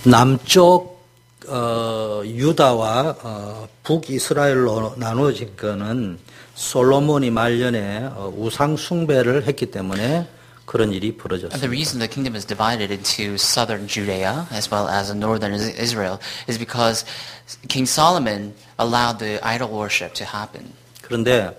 남쪽 유다와 북이스라엘로 나누어진 거는 솔로몬이 말년에 우상 숭배를 했기 때문에 그런 일이 벌어졌습니다. And the reason the kingdom is divided into southern Judea as well as northern Israel is because King Solomon allowed the idol worship to happen. 그런데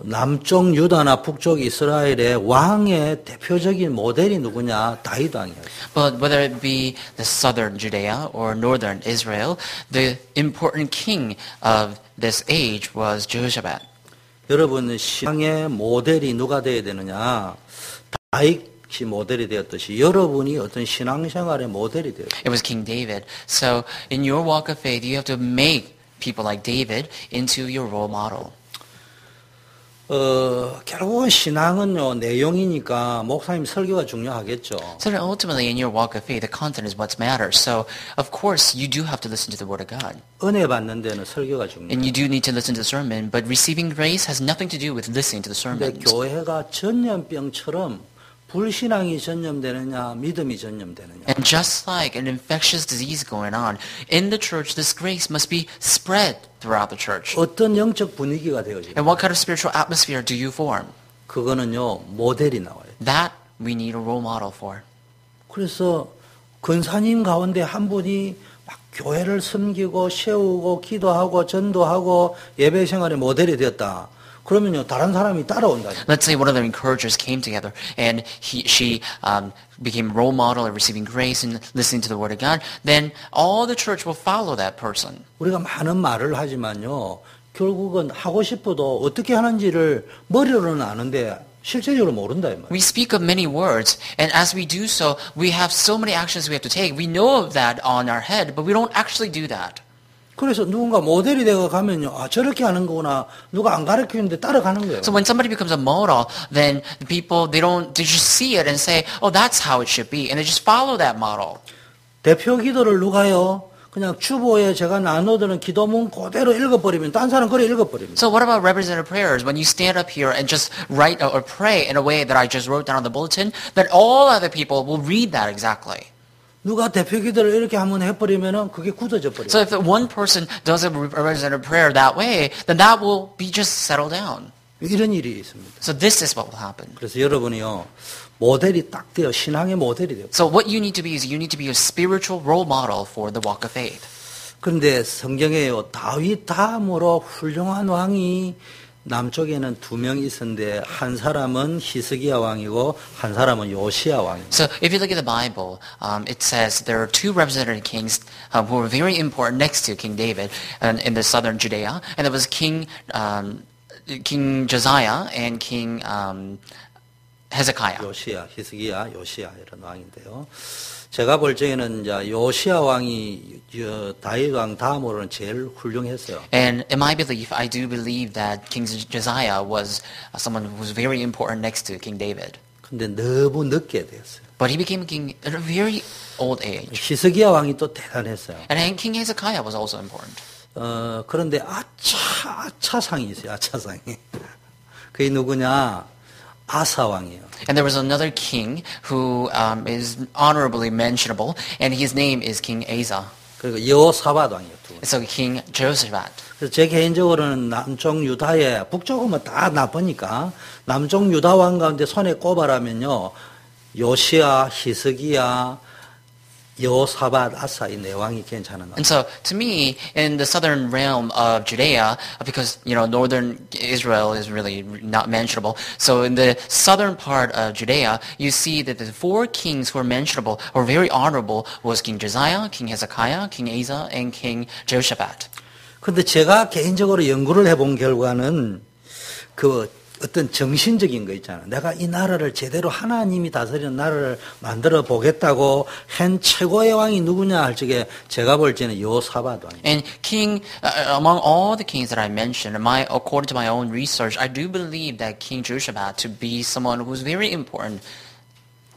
남쪽 유다나 북쪽 이스라엘의 왕의 대표적인 모델이 누구냐? 다윗 왕이에요. But whether it be the southern Judea or northern Israel, the important king of this age was Jehoshaphat. 여러분 신앙의 모델이 누가 되어야 되느냐? 다윗이 모델이 되었듯이 여러분이 어떤 신앙생활의 모델이 되어야 돼요. It was King David. So in your walk of faith, you have to make people like David into your role model. 결국은 신앙은요 내용이니까 목사님 설교가 중요하겠죠. So ultimately, in your walk of faith, the content is what matters. So of course, you do have to listen to the Word of God, 은혜 받는 데는 설교가 중요해요. and you do need to listen to the sermon. But receiving grace has nothing to do with listening to the 근데 sermons. 교회가 전염병처럼 불신앙이 전염되느냐, 믿음이 전염되느냐. And just like an infectious disease going on in the church, this grace must be spread throughout the church. 어떤 영적 분위기가 되어져요. And what kind of spiritual atmosphere do you form? 그거는요 모델이 나와요. That we need a role model for. 그래서 권사님 가운데 한 분이 막 교회를 섬기고 세우고 기도하고 전도하고 예배 생활의 모델이 되었다. 그러면요 다른 사람이 따라온다. Let's say one of the encouragers came together and she became role model of receiving grace and listening to the Word of God. Then all the church will follow that person. 우리가 많은 말을 하지만요 결국은 하고 싶어도 어떻게 하는지를 머리로는 아는데 실제적으로 모른다 이 말이에요. We speak of many words, and as we do so, we have so many actions we have to take. We know of that on our head, but we don't actually do that. 그래서 누군가 모델이 되어 가면요, 아 저렇게 하는 거구나. 누가 안 가르치는데 따라가는 거예요. So when somebody becomes a model, then the people they just see it and say, "Oh, that's how it should be," and they just follow that model. 대표 기도를 누가요? 그냥 주보에 제가 나눠드는 기도문 그대로 읽어버리면 딴 사람 그래 읽어버립니다. So what about representative prayers? When you stand up here and just write or pray in a way that I just wrote down on the bulletin, then all other people will read that exactly. 누가 대표 기도를 이렇게 한번 해버리면은 그게 굳어져 버려요. So if one person does a representative prayer that way, then that will be just settled down. 이런 일이 있습니다. So this is what will happen. 그래서 여러분이요 모델이 딱 돼요. 신앙의 모델이 돼요. So what you need to be is you need to be a spiritual role model for the walk of faith. 그런데 성경에요 다윗 다음으로 훌륭한 왕이 남쪽에는 두 명 있었는데 한 사람은 히스기야 왕이고 한 사람은 요시야 왕입니다. So if you look at the Bible, it says there are two representative kings who were very important next to King David in the southern Judea, and it was King Josiah and King Hezekiah. 요시야, 히스기야, 요시야 이런 왕인데요. 제가 볼 적에는 이제 요시야 왕이 다윗 왕 다음으로는 제일 훌륭했어요. And in my belief, I do believe that King Josiah was someone who was very important next to King David. 근데 너무 늦게 됐어요. But he became king at a very old age. 히스기야 왕이 또 대단했어요. And King Hezekiah was also important. 그런데 아차상이 있어요. 아차상이. 그게 누구냐? 아사 왕이에요. And there was another king who is honorably mentionable, and his name is King Asa. 그리고 여호사밧 왕이에요. So King Jehoshaphat. 그래서 제 개인적으로는 남쪽 유다에 북쪽은 뭐 다 나쁘니까 남쪽 유다 왕 가운데 손에 꼽아라면요 요시야, 히스기야, 여호사밧, 아사 이 네 왕이 괜찮은 것 같아요. And so, to me, in the southern realm of Judea, because northern Israel is really not mentionable, so in the southern part of Judea, you see that the four kings who are mentionable or very honorable was King Josiah, King Hezekiah, King Asa, and King Jehoshaphat. 근데 제가 개인적으로 연구를 해본 결과는 그 어떤 정신적인 거 있잖아요. 내가 이 나라를 제대로 하나님이 다스리는 나라를 만들어 보겠다고 한 최고의 왕이 누구냐 할 적에 제가 볼 때는 여호사밧 왕이에요. And king, among all the kings that I mentioned, according to my own research, I do believe that King Jehoshaphat to be someone who's very important.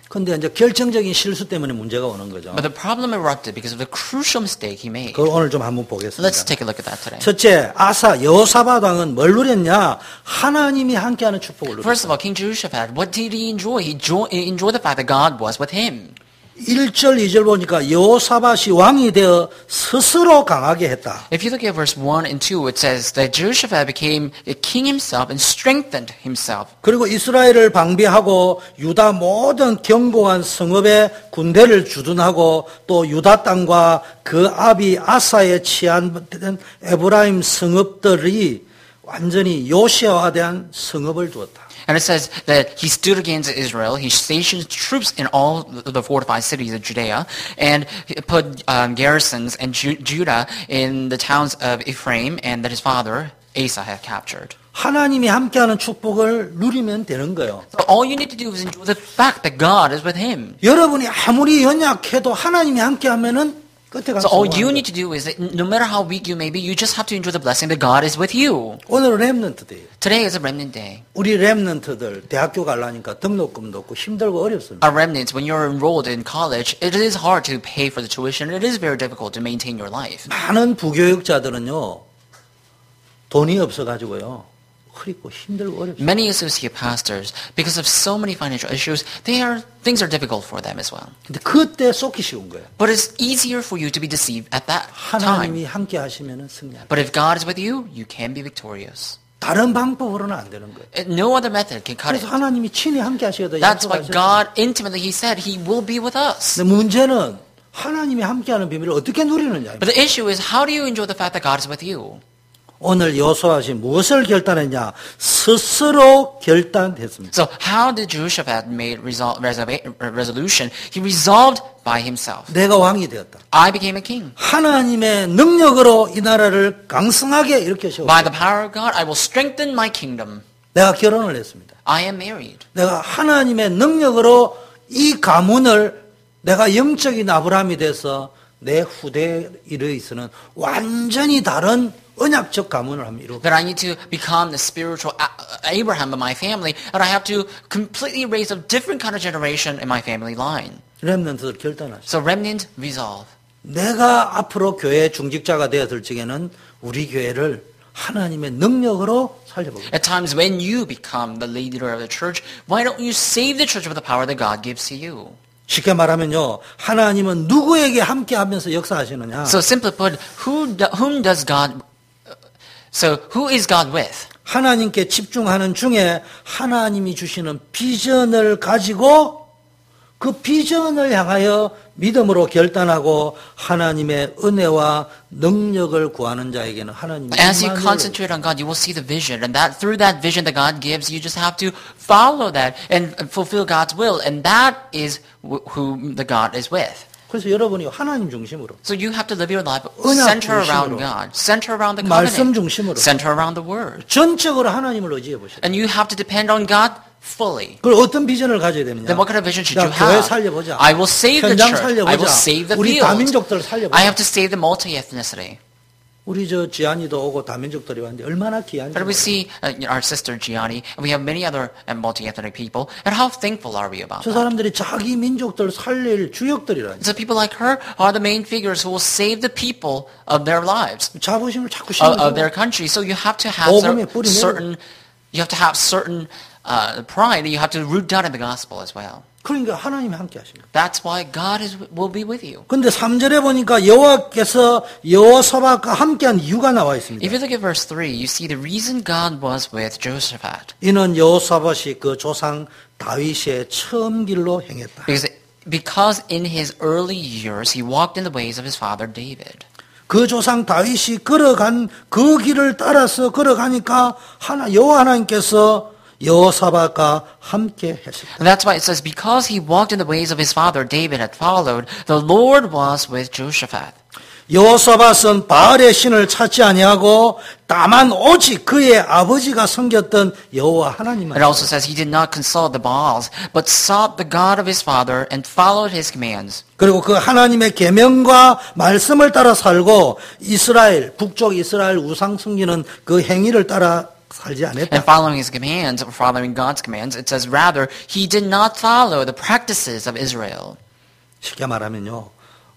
근데 이제 결정적인 실수 때문에 문제가 오는 거죠. But the problem erupted because of the crucial mistake he made. 그걸 오늘 좀 한번 보겠습니다. Let's take a look at that today. 첫째, 아사 여호사밧 왕은 뭘 누렸냐? 하나님이 함께하는 축복을 누렸어요. First of all, King Jehoshaphat, what did he enjoy? He enjoyed the fact that God was with him. 1절, 2절 보니까 여호사밧이 왕이 되어 스스로 강하게 했다. If you look at verse 1 and 2, it says that Jehoshaphat became a king himself and strengthened himself. 그리고 이스라엘을 방비하고 유다 모든 견고한 성읍에 군대를 주둔하고 또 유다 땅과 그 아비 아사에 치안된 에브라임 성읍들이 완전히 요시아화된 성읍을 두었다. And it says that he stood against Israel. He stationed troops in all the fortified cities of Judea and put garrisons and Judah in the towns of Ephraim and that his father Asa had captured. 하나님이 함께하는 축복을 누리면 되는 거예요. So all you need to do is enjoy the fact that God is with him. 여러분이 아무리 연약해도 하나님이 함께하면은 끝에 가서 So all you need to do is that no matter how weak you may be, you just have to enjoy the blessing that God is with you. 오늘은 렘넌트 데이예요. Today is a remnant day. 우리 렘넌트들 대학교 가려니까 등록금도 없고 힘들고 어렵습니다. Our remnants, when you're enrolled in college, it is hard to pay for the tuition. It is very difficult to maintain your life. 많은 부교육자들은요 돈이 없어가지고요 흐리고 힘들고 어렵습니다. Many associate pastors, because of so many financial issues, things are difficult for them as well. 근데 그때 쏟기 쉬운 거예요. But it's easier for you to be deceived at that 하나님이 time. 함께 하시면은 승리합니다. But if God is with you, you can be victorious. 다른 방법으로는 안 되는 거예요. No other method can cut 그래서 it. 하나님이 친히 함께 하셔야 That's why 약속하셨어요. God intimately, He said He will be with us. 근데 문제는 하나님이 함께하는 비밀을 어떻게 누리느냐. But the issue is, how do you enjoy the fact that God is with you? 오늘 여호수아시 무엇을 결단했냐? 스스로 결단했습니다. So how did Jehoshaphat made resolution? He resolved by himself. 내가 왕이 되었다. I became a king. 하나님의 능력으로 이 나라를 강성하게 일으켜 세웠다. By the power of God, I will strengthen my kingdom. 내가 결혼을 했습니다. I am married. 내가 하나님의 능력으로 이 가문을 내가 영적인 아브라함이 돼서 내 후대에 이르기서는 완전히 다른 언약적 가문을 한번 이루고 That I need to become the spiritual Abraham of my family, and I have to completely raise a different kind of generation in my family line. 렘넌트들 결단하시죠. So remnant resolve. 내가 앞으로 교회 중직자가 되었을 적에는 우리 교회를 하나님의 능력으로 살려보겠다. At times when you become the leader of the church, why don't you save the church with the power that God gives to you? 쉽게 말하면요, 하나님은 누구에게 함께하면서 역사하시느냐? So simply put, who is God with? 하나님께 집중하는 중에 하나님이 주시는 비전을 가지고 그 비전을 향하여 믿음으로 결단하고 하나님의 은혜와 능력을 구하는 자에게는 하나님이 As you concentrate on God, you will see the vision, and that through that vision that God gives, you just have to follow that and fulfill God's will, and that is who the God is with. 그래서 여러분이 하나님 중심으로 So you have to live your life 언약 center around 중심으로, God, center around the 말씀 covenant, 중심으로 center around the word, 전적으로 하나님을 의지해 보셔야 돼요. and you have to depend on God fully. 그걸 어떤 비전을 가져야 되느냐? Then what kind of vision should 야, you 교회 have? 살려보자. I will save the 현장 church. 살려보자. I will save the 우리 field. 다민족들 살려보자. I have to save the multi-ethnicity. 우리 저 지안이도 오고 다민족들이 왔는데 얼마나 귀한지. But we see our sister Gianni, and we have many other multi-ethnic people, and how thankful are we about 저 that? 사람들이 자기 민족들 살릴 주역들이라니. So people like her are the main figures who will save the people of their lives, 자부심을 자꾸 of their 심어주고 country. So you have to have 복음의 뿌리 certain pride that you have to root down in the gospel as well. 그러니까 하나님이 함께 하십니다. That's why God will be with you. 근데 3절에 보니까 여호와께서 여호사밧과 함께한 이유가 나와 있습니다. If you look at verse 3, you see the reason God was with Jehoshaphat. 이는 여호사밧이 그 조상 다윗의 처음 길로 행했다. Because in his early years, he walked in the ways of his father David. 그 조상 다윗이 걸어간 그 길을 따라서 걸어가니까 여호와 하나님께서 여호사밧과 함께 하셨다. And that's why it says, because he walked in the ways of his father David had followed, the Lord was with Jehoshaphat. 여호사밧은 바알의 신을 찾지 아니하고 다만 오직 그의 아버지가 섬겼던 여호와 하나님만. It also says he did not consult the Baals, but sought the God of his father and followed his commands. 그리고 그 하나님의 계명과 말씀을 따라 살고 이스라엘 북쪽 이스라엘 우상 섬기는 그 행위를 따라 살지 않았다. And following his commands, or following God's commands, it says rather he did not follow the practices of Israel. 쉽게 말하면요,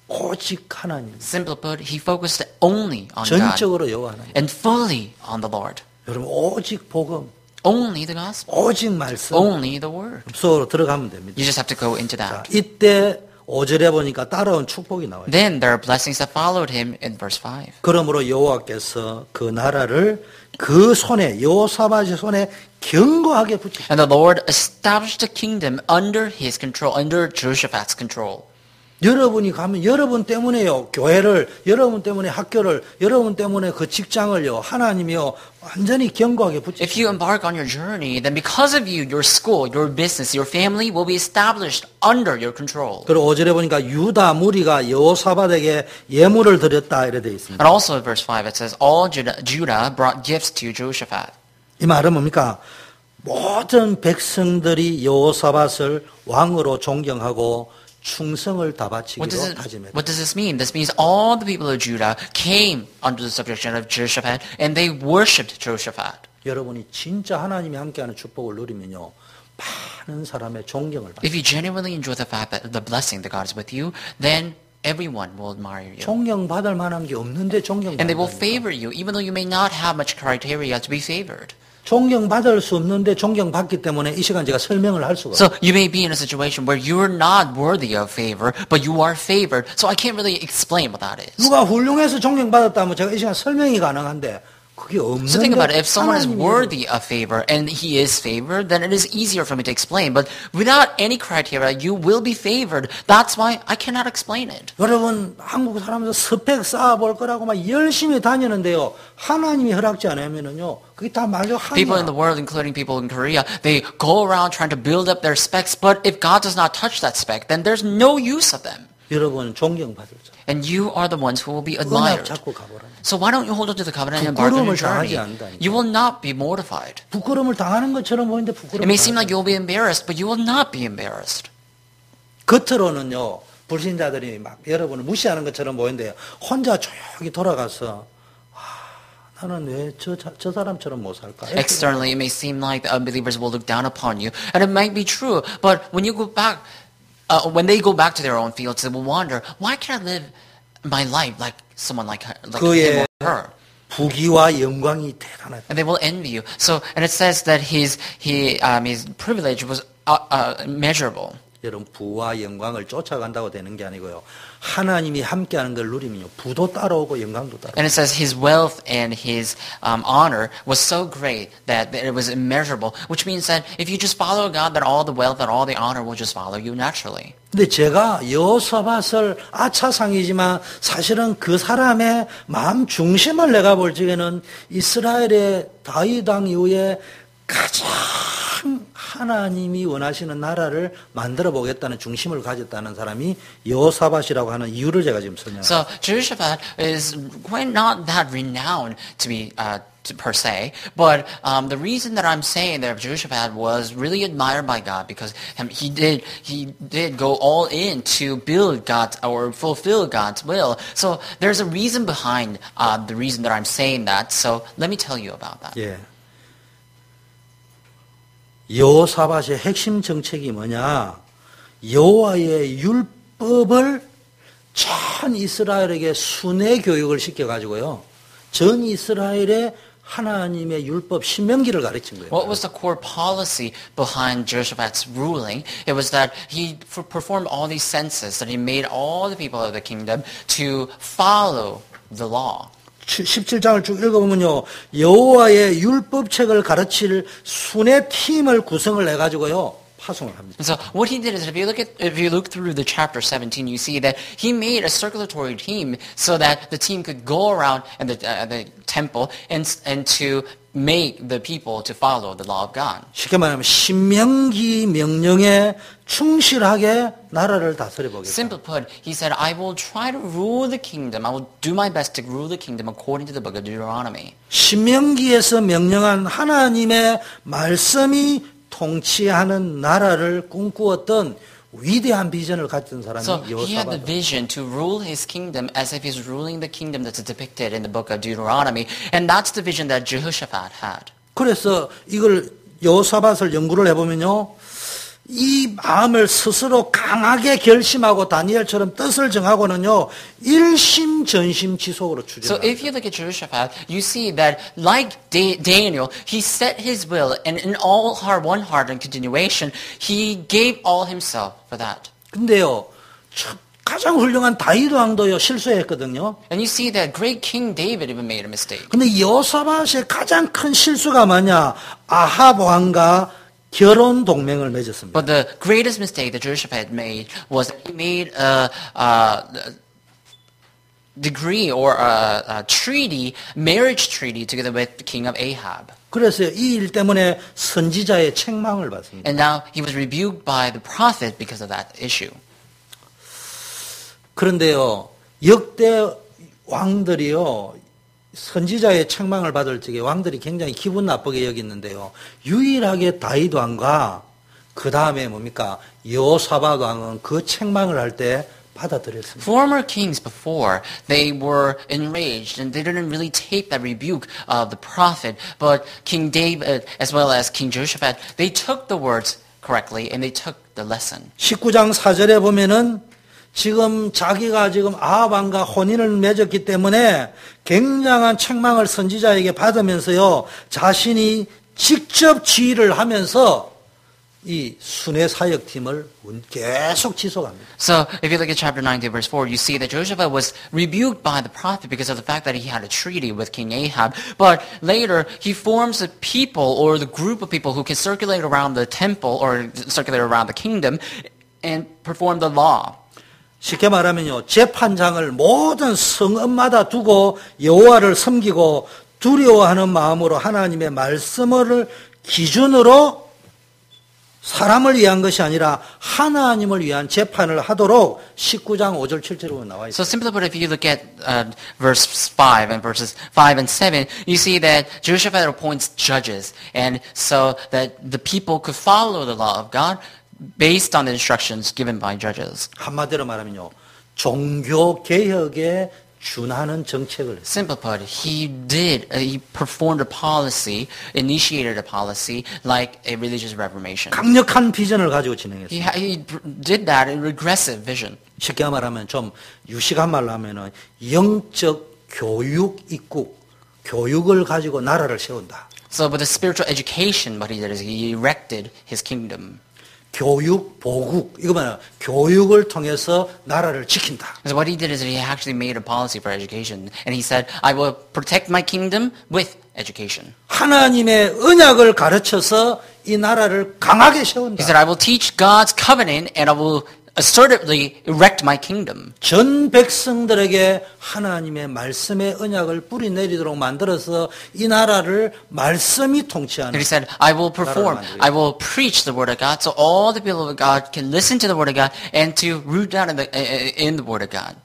오직 하나님. Simply put, he focused only on God 전적으로 여호와 하나님. and fully on the Lord. 여러분 오직 복음, Only the gospel, 오직 말씀 only the word. 속으로 들어가면 됩니다. You just have to go into 자, that. 이때 5절에 보니까 따라온 축복이 나와요. Then there are blessings that followed him in verse 5. 그러므로 여호와께서 그 나라를 그 손에 여호사밧의 손에 견고하게 붙이셨다. And the Lord established the kingdom under his control, under Jehoshaphat's control. 여러분이 가면 여러분 때문에요. 교회를, 여러분 때문에 학교를, 여러분 때문에 그 직장을요. 하나님이요. 완전히 견고하게 붙이셨다. If you embark on your journey, then because of you, your school, your business, your family will be established under your control. 그리고 5절에 보니까 유다 무리가 여호사밧에게 예물을 드렸다 이래 돼 있습니다. And also in verse 5 it says, all Judah brought gifts to Jehoshaphat. 이 말은 뭡니까? 모든 백성들이 여호사밧을 왕으로 존경하고 충성을 다 바치기로 다짐했다. What does this mean? This means all the people of Judah came under the subjection of Jehoshaphat and they worshipped Jehoshaphat. 여러분이 진짜 하나님이 함께하는 축복을 누리면요. 많은 사람의 존경을 받습니다. If you genuinely enjoy the fact that the blessing that God is with you, then everyone will admire you. 존경받을 만한 게 없는데 And they will 존경받는다. favor you, even though you may not have much criteria to be favored. 존경받을 수 없는데 존경받기 때문에 이 시간 제가 설명을 할 수가 없어요. So you may be in a situation where you're not worthy of favor, but you are favored. So I can't really explain what that is. 누가 훌륭해서 존경받았다면 제가 이 시간 설명이 가능한데 그게 없는데 So think about it. If someone is 하나님이 worthy of favor and he is favored, then it is easier for me to explain. But without any criteria, you will be favored. That's why I cannot explain it. 여러분 한국 사람들 스펙 쌓아볼 거라고 막 열심히 다니는데요. 하나님이 허락지 않으면은요. 그게 다 말로 People in 하냐. the world, including people in Korea, they go around trying to build up their specs. But if God does not touch that spec, then there's no use of them. 여러분 존경받을 자. And you are the ones who will be 언약 admired. 잡고 가보라. So why don't you hold on to the covenant and embark on your 부끄러움을 당하지 journey? 않는다니까. You will not be mortified. 부끄러움을 당하는 것처럼 보이는데 It 부끄러움. may seem like you'll be embarrassed, but you will not be embarrassed. 겉으로는요. 불신자들이 막 여러분을 무시하는 것처럼 보이는데요. 혼자 조용히 돌아가서 나는 왜 저 사람처럼 못 살까? Externally, it may seem like the unbelievers will look down upon you, and it might be true. But when you go back, when they go back to their own fields, they will wonder, why can't I live my life like someone like her, like him or her? 부귀와 영광이 대단하다. And they will envy you. So, and it says that his privilege was measurable. 여러분 부와 영광을 쫓아간다고 되는 게 아니고요. 하나님이 함께하는 걸 누리면요. 부도 따라오고 영광도 따라오고. And it says his wealth and his honor was so great that it was immeasurable, which means that if you just follow God, then all the wealth and all the honor will just follow you naturally. 근데 제가 여호사밧을 아차상이지만 사실은 그 사람의 마음 중심을 내가 볼 적에는 이스라엘의 다윗 왕 이후에 가장 하나님이 원하시는 나라를 만들어 보겠다는 중심을 가졌다는 사람이 여호사밧이라고 하는 이유를 제가 지금 설명합니다. So Jehoshaphat is quite not that renowned to be per se, but the reason that I'm saying that Jehoshaphat was really admired by God because he did go all in to build God's or fulfill God's will. So there's a reason behind the reason that I'm saying that. So let me tell you about that. 예. 여호사밧의 핵심 정책이 뭐냐? 여호와의 율법을 전 이스라엘에게 순회 교육을 시켜가지고요. 전 이스라엘의 하나님의 율법 신명기를 가르친 거예요. What was the core policy behind Jehoshaphat's ruling? It was that he performed all these census, that he made all the people of the kingdom to follow the law. 17장을 쭉 읽어보면요. 여호와의 율법책을 가르칠 순회 팀을 구성을 해가지고요. 파송을 합니다. And so what he did is if you look through the chapter 17, you see that he made a circulatory team so that the team could go around in the temple and to make the people to follow the law of God. 쉽게 말하면 신명기 명령에 충실하게 나라를 다스려 보겠다. Simply put, he said, I will try to rule the kingdom. I will do my best to rule the kingdom according to the book of Deuteronomy. 신명기에서 명령한 하나님의 말씀이 통치하는 나라를 꿈꾸었던 위대한 비전을 가진 사람이 So he had the 여호사밧. vision to rule his kingdom as if he's ruling the kingdom that's depicted in the book of Deuteronomy. And that's the vision that Jehoshaphat had. 그래서 이걸 여호사밧을 연구를 해보면요. 이 마음을 스스로 강하게 결심하고 다니엘처럼 뜻을 정하고는요. 일심전심지속으로 So if 추진합니다. you look at Jehoshaphat, you see that like Daniel, he set his will and in all heart, one heart and continuation, he gave all himself for that. 근데요. 가장 훌륭한 다윗 왕도요 실수했거든요. And you see that great King David even made a mistake. 근데 여호사밧의 가장 큰 실수가 뭐냐? 아합 왕과 결혼 동맹을 맺었습니다. But the greatest mistake that Jehoshaphat made was he made a degree or a treaty, marriage treaty together with the king of Ahab. 그래서 이 일 때문에 선지자의 책망을 받습니다. And now he was rebuked by the prophet because of that issue. 그런데요, 역대 왕들이요, 선지자의 책망을 받을 적에 왕들이 굉장히 기분 나쁘게 여겼는데요. 유일하게 다윗 왕과 그 다음에 뭡니까? 여호사밧 왕은 그 책망을 할 때 받아들였습니다. Former kings before, they were enraged and they didn't really take that rebuke of the prophet. But King David as well as King Jehoshaphat, they took the words correctly and they took the lesson. 19장 4절에 보면은 지금 자기가 지금 아합 왕과 혼인을 맺었기 때문에 굉장한 책망을 선지자에게 받으면서요, 자신이 직접 지휘를 하면서 이 순회 사역팀을 계속 지속합니다. So, if you look at chapter 19, verse 4, you see that Jehoshaphat was rebuked by the prophet because of the fact that he had a treaty with King Ahab. But later, he forms a people or the group of people who can circulate around the temple or circulate around the kingdom and perform the law. 쉽게 말하면요, 재판장을 모든 성읍마다 두고 여호와를 섬기고 두려워하는 마음으로 하나님의 말씀을 기준으로 사람을 위한 것이 아니라 하나님을 위한 재판을 하도록 19장 5절 7절로 나와 있습니다. So simply put, if you look at verse 5 and verses 5 and 7, you see that Jehoshaphat appoints judges, and so that the people could follow the law of God based on the instructions given by judges. 한마디로 말하면요, 종교 개혁에 준하는 정책을 했습니다. Simply put, he performed a policy, initiated a policy like a religious reformation. 강력한 비전을 가지고 진행했습니다. He did that in regressive vision. 쉽게 말하면 좀 유식한 말로 하면은 영적 교육 입국, 교육을 가지고 나라를 세운다. So with the spiritual education, what he did is he erected his kingdom. 교육, 보국, 이거 뭐냐, 교육을 통해서 나라를 지킨다. So what he did is he actually made a policy for education, and he said, "I will protect my kingdom with education." 하나님의 언약을 가르쳐서 이 나라를 강하게 He 세운다. said, "I will teach God's covenant, and I will assertively erect my kingdom." 전 백성들에게 하나님의 말씀의 언약을 뿌리 내리도록 만들어서 이 나라를 말씀이 And 통치하는. he said, I will preach the word of God, so all the people of God can listen to the word of God and to root down in the word of God.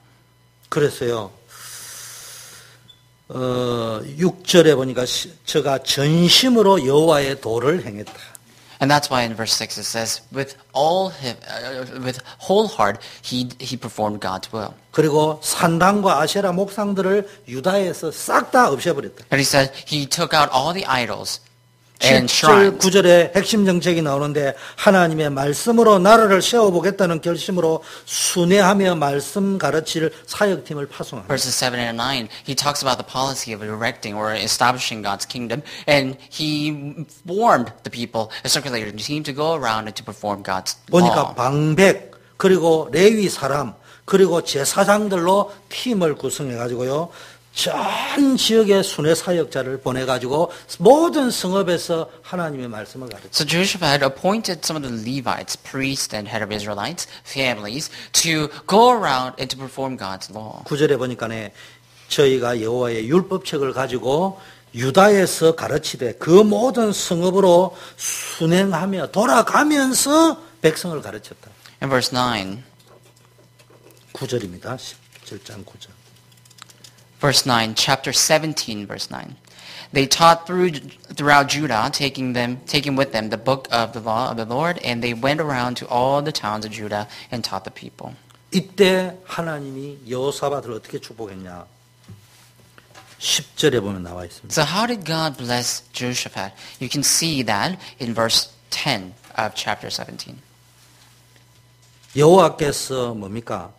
그랬어요. 6절에 보니까 저가 전심으로 여호와의 도를 행했다. And that's why in verse 6 it says, with whole heart, he performed God's will. 그리고 산당과 아세라 목상들을 유다에서 싹 다 없애버렸다. And he said, he took out all the idols and 7절, shrines. 9절에 핵심 정책이 나오는데 하나님의 말씀으로 나라를 세워보겠다는 결심으로 순회하며 말씀 가르칠 사역팀을 파송합니다. Verses 7 and 9, he talks about the policy of erecting or establishing God's kingdom, and he formed the people, a circulating team to go around and to perform God's 보니까 law. 방백, 그리고 레위 사람, 그리고 제사장들로 팀을 구성해가지고요. 전 지역의 순회 사역자를 보내가지고 모든 성읍에서 하나님의 말씀을 가르쳤어요. So Jehoshaphat appointed some of the Levites, priests and head of Israelites, families, to go around and to perform God's law. 9절에 보니까네 저희가 여호와의 율법책을 가지고 유다에서 가르치되 그 모든 성읍으로 순행하며 돌아가면서 백성을 가르쳤다. In verse 9, 9절입니다. 17장 9절. Verse 9, chapter 17, verse 9. They taught throughout Judah, taking with them the book of the law of the Lord, and they went around to all the towns of Judah and taught the people. 이때 하나님이 여호사밧을 어떻게 축복했냐? 10절에 보면 나와 있습니다. So how did God bless Jehoshaphat? You can see that in verse 10 of chapter 17. 여호와께서 뭡니까?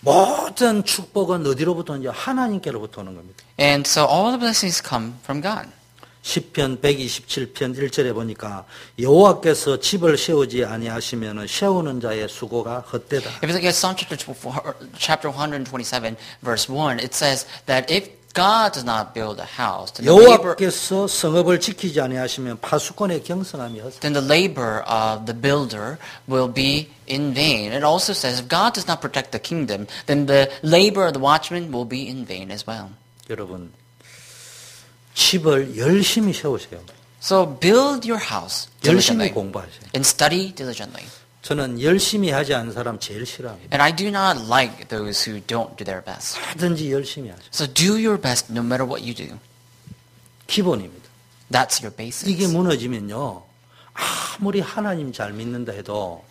모든 축복은 어디로부터 이제 하나님께로부터 오는 겁니다. And so all the blessings come from God. 시편 127편 1절에 보니까 여호와께서 집을 세우지 아니하시면 세우는 자의 수고가 헛되다. If you look at Psalm chapter 127, verse 1, it says that if God does not build a house, 여호와께서 성읍을 지키지 아니하시면 파수꾼의 경성함이 헛되다. then the labor of the builder will be in vain. It also says if God does not protect the kingdom, then the labor of the watchman will be in vain as well. 여러분, 집을 열심히 세우세요. So build your house 열심히 diligently 공부하세요. and study diligently. 저는 열심히 하지 않는 사람 제일 싫어합니다. And I do not like those who don't do their best. 하든지 열심히 하세요. So do your best no matter what you do. 기본입니다. That's your basics. 이게 무너지면요, 아무리 하나님 잘 믿는다 해도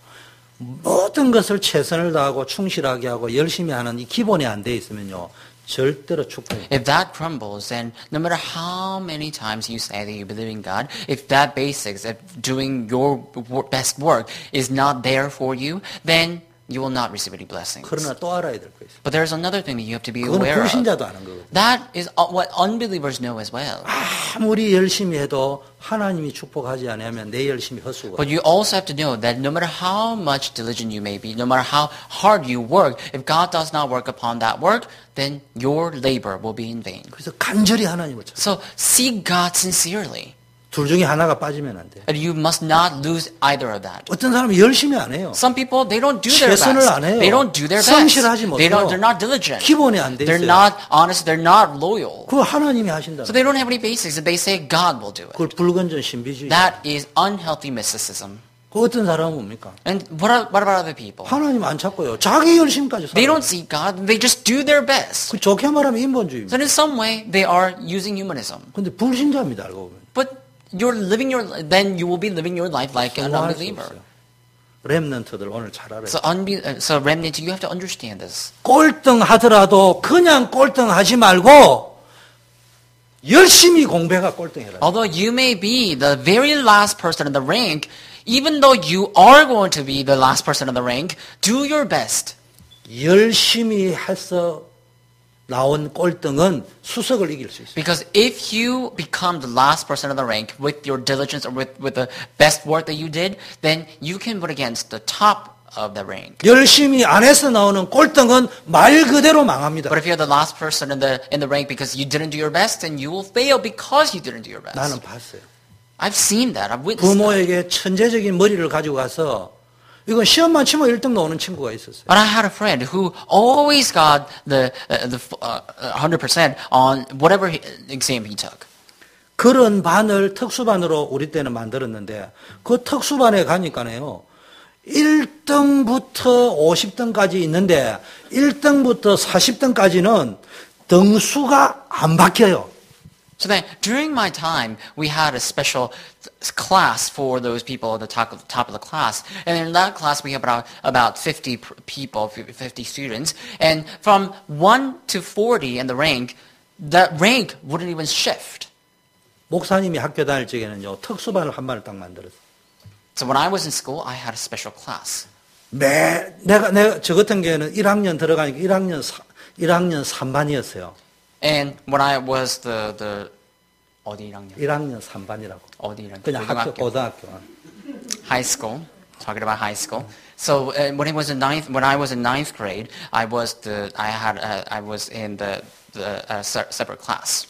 모든 것을 최선을 다하고 충실하게 하고 열심히 하는 이 기본이 안 돼 있으면요, 절대로 축복이. If that crumbles, then no matter how many times you say that you believe in God, if that basics of doing your best work is not there for you, then you will not receive any blessings. 그러나 또 알아야 될 거 있어요. But there's another thing that you have to be 그거는 aware of. 불신자도 아는 거거든요. That is what unbelievers know as well. 아무리 열심히 해도 하나님이 축복하지 않으면 내 열심히 헛수고. But you also have to know that no matter how much diligent you may be, no matter how hard you work, if God does not work upon that work, then your labor will be in vain. 그래서 간절히 하나님을 찾아. So seek God sincerely. 둘 중에 하나가 빠지면 안 돼. And you must not lose either of that. 어떤 사람은 열심히 안 해요. Some people, they don't do their best. 최선을 안 해요. They don't do their best. 성실하지 못해요. They're not diligent. 기본이 안 돼 They're 있어요. not honest. They're not loyal. 그거 하나님이 하신다. So they don't have any basics. And they say God will do it. 그걸 불건전 신비주의. That is unhealthy mysticism. 그 어떤 사람은 뭡니까? And what about other people? 하나님 안 찾고요. 자기 열심까지 They 살아요. don't seek God. They just do their best. 그 좋게 말하면 인본주의입니다. So in some way, they are using humanism. 근데 불신자입니다. 알고 보면. But then you will be living your life like an 성공할 수 unbeliever. 없어요. 렘넌트들 오늘 잘 알아요. So remnant, you have to understand this. 꼴등하더라도 그냥 꼴등하지 말고 열심히 공부해가 꼴등해라. Although you may be the very last person in the rank, even though you are going to be the last person in the rank, do your best. 열심히 해서 나온 꼴등은 수석을 이길 수 있어요. Because if you become the last person in the rank with your diligence or with the best work that you did, then you can put against the top of the rank. 열심히 안 해서 나오는 꼴등은 말 그대로 망합니다. But if you're the last person in the rank because you didn't do your best, then you will fail because you didn't do your best. 나는 봤어요. I've seen that. I've witnessed that. 부모에게 천재적인 머리를 가지고 가서 이건 시험만 치면 1등 나오는 친구가 있었어요. But I had a friend who always got the 100% on whatever exam he took. 그런 반을 특수반으로 우리 때는 만들었는데 그 특수반에 가니까요. 1등부터 50등까지 있는데 1등부터 40등까지는 등수가 안 바뀌어요. So then, during my time, we had a special class for those people at the top of the class. And in that class, we have about 50 people, 50 students. And from 1 to 40 in the rank, that rank wouldn't even shift. 목사님이 학교 다닐 적에는요. 특수반을 한 반을 딱 만들었어요. So when I was in school, I had a special class. 내가 저 같은 경우에는 1학년 들어가니까 1학년 3반이었어요. And when I was the 어디 1학년? 1학년 3반이라고. 어디 1학년? 그냥 학교 고등학교. High school. Talking about high school. So when I was in ninth grade, I was in the separate class.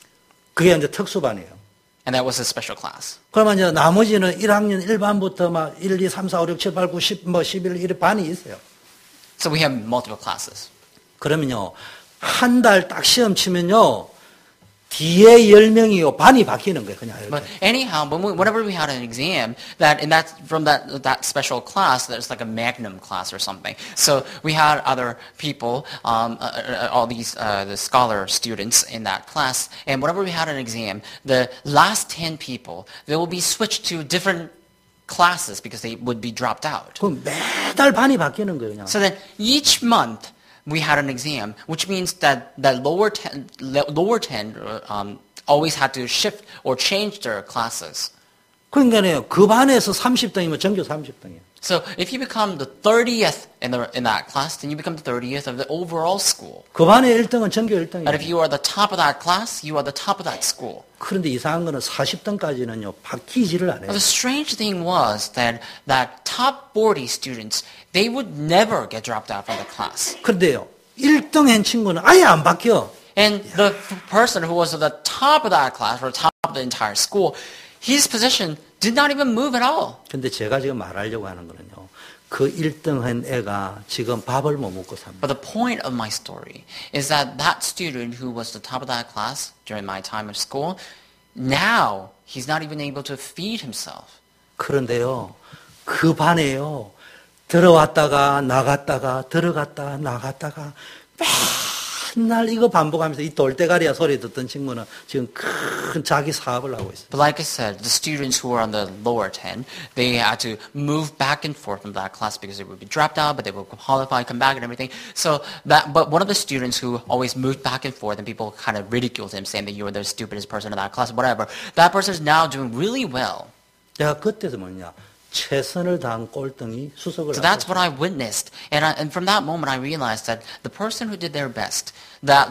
그게 이제 특수반이에요. And that was a special class. 그러면 이제 나머지는 1학년 1반부터 막 1, 2, 3, 4, 5, 6, 7, 8, 9, 10, 11, 1 반이 있어요. So we have multiple classes. 그러면요. 한 달 딱 시험 치면요. 뒤에 10명이요. 반이 바뀌는 거예요. 그냥 이렇게. But anyhow, whenever we had an exam, from that special class, there's like a magnum class or something. So we had other people, all these the scholar students in that class, and whenever we had an exam, the last 10 people, they will be switched to different classes because they would be dropped out. 그럼 매달 반이 바뀌는 거예요. 그냥. So then each month we had an exam, which means that lower 10 always had to shift or change their classes. 그러니까요. 그 반에서 30등이면 전교 30등이에요. So if you become the 30th in that class, then you become the 30th of the overall school. 그 반의 1등은 전교 And if 1등이에요. you are the top of that class, you are the top of that school. 그런데 이상한 거는 40등까지는요, 바뀌지를 않아요. But the strange thing was that top 40 students, they would never get dropped out from the class. 그런데요, 1등 한 친구는 아예 안 바뀌어. And the person who was at the top of that class, or top of the entire school, his position did not even move at all. 근데 제가 지금 말하려고 하는 거는요, 그 1등 한 애가 지금 밥을 못 먹고 삽니다. But the point of my story is that that student who was the top of that class during my time of school, now he's not even able to feed himself. 그런데요, 그 반에요, 들어왔다가 나갔다가 들어갔다 나갔다가 맨날 이거 반복하면서 이 돌대가리야 소리 듣던 친구는 지금 큰 자기 사업을 하고 있어요. But like I said, the students who were on the lower 10, they had to move back and forth from that class because they would be dropped out, but they would qualify, come back and everything. But one of the students who always moved back and forth and people kind of ridiculed him saying that you were the stupidest person in that class, whatever, that person is now doing really well. 내가 그때서 뭐냐, 최선을 다한 꼴등이 수석을 So 하고 that's what I witnessed. And from that moment I realized that the person who did their best, the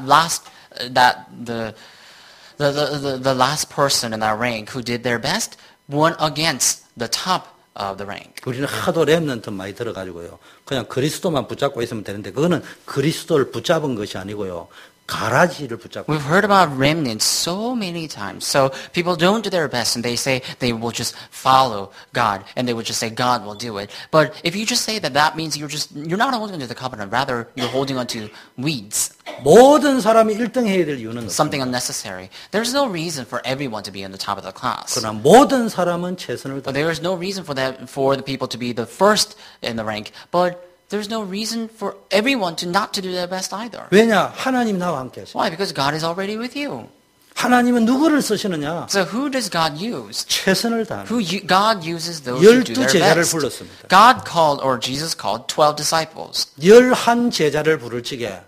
last person in that rank who did their best won against the top of the rank. 우리는 하도 랩런트 많이 들어가지고요. 그냥 그리스도만 붙잡고 있으면 되는데 그거는 그리스도를 붙잡은 것이 아니고요. 가라지를 붙잡고. We've heard about remnants so many times. So people don't do their best and they say they will just follow God and they would just say God will do it. But if you just say that, that means you're not holding on to the covenant. Rather, you're holding on to weeds. 모든 사람이 1등 해야 될 이유는 없어요. Something unnecessary. There's no reason for everyone to be on the top of the class. 그러나 모든 사람은 최선을 But 다. there is no reason for the people to be the first in the rank. But there's no reason for everyone not to do their best either. 왜냐? 하나님 나와 함께 하시죠. Why? Because God is already with you. 하나님은 누구를 쓰시느냐? So who does God use? 최선을 다하는. God uses those who do 12 their 제자를 best. 불렀습니다. God called, or Jesus called, 12 disciples. 11 제자를 부를 적에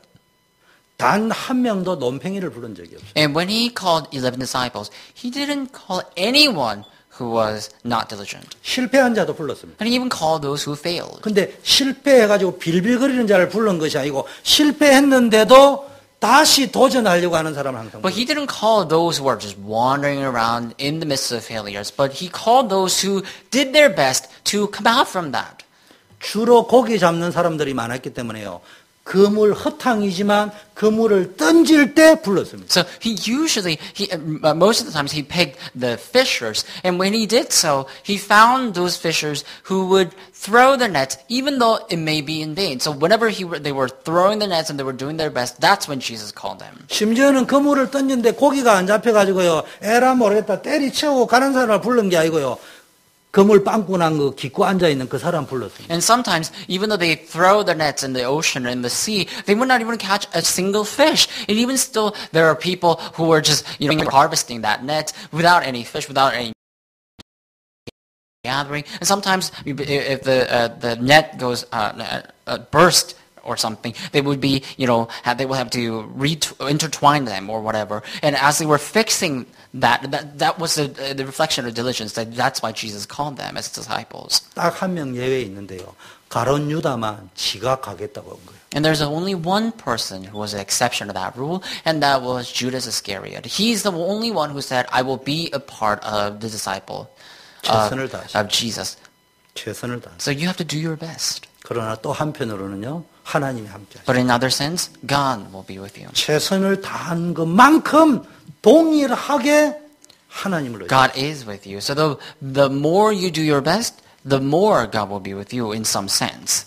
단 한 명도 논팽이를 부른 적이 없어요. And when he called 11 disciples, he didn't call anyone who was not diligent. 실패한 자도 불렀습니다. And he even called those who failed. 근데 실패해가지고 빌빌거리는 자를 부른 것이 아니고 실패했는데도 다시 도전하려고 하는 사람을 항상 But he didn't call those who are just wandering around in the midst of failures, but he called those who did their best to come out from that. 주로 고기 잡는 사람들이 많았기 때문에요. 그물 허탕이지만 그물을 던질 때 불렀습니다. So most of the times he picked the fishers, and when he did so, he found those fishers who would throw the nets, even though it may be in vain. So whenever they were throwing the nets and they were doing their best, that's when Jesus called them. 심지어는 그물을 던졌는데 고기가 안 잡혀가지고요. 에라 모르겠다 때리치우고 가는 사람을 부른 게 아니고요. 그물 빵꾸 난 거 깃고 앉아있는 그 사람 불렀습니다. And sometimes, even though they throw the nets in the ocean or in the sea, they would not even catch a single fish. And even still, there are people who are just harvesting that net without any fish, without any gathering. And sometimes, if the net goes burst or something, they would be, they will have to intertwine them or whatever. And as they were fixing that was the reflection of diligence. That's why Jesus called them as disciples. 딱 한 명 예외 있는데요. 가론 유다만 지가 가겠다고 한 거예요. And there's only one person who was an exception to that rule, and that was Judas Iscariot. He's the only one who said, I will be a part of the disciple of Jesus. 최선을 다. So you have to do your best. 그러나 또 한편으로는요. 하나님이 함께 하시죠. But in other sense, God will be with you. 최선을 다한 것만큼 동일하게 하나님을 의지하세요. God is with you. So the more you do your best, the more God will be with you in some sense.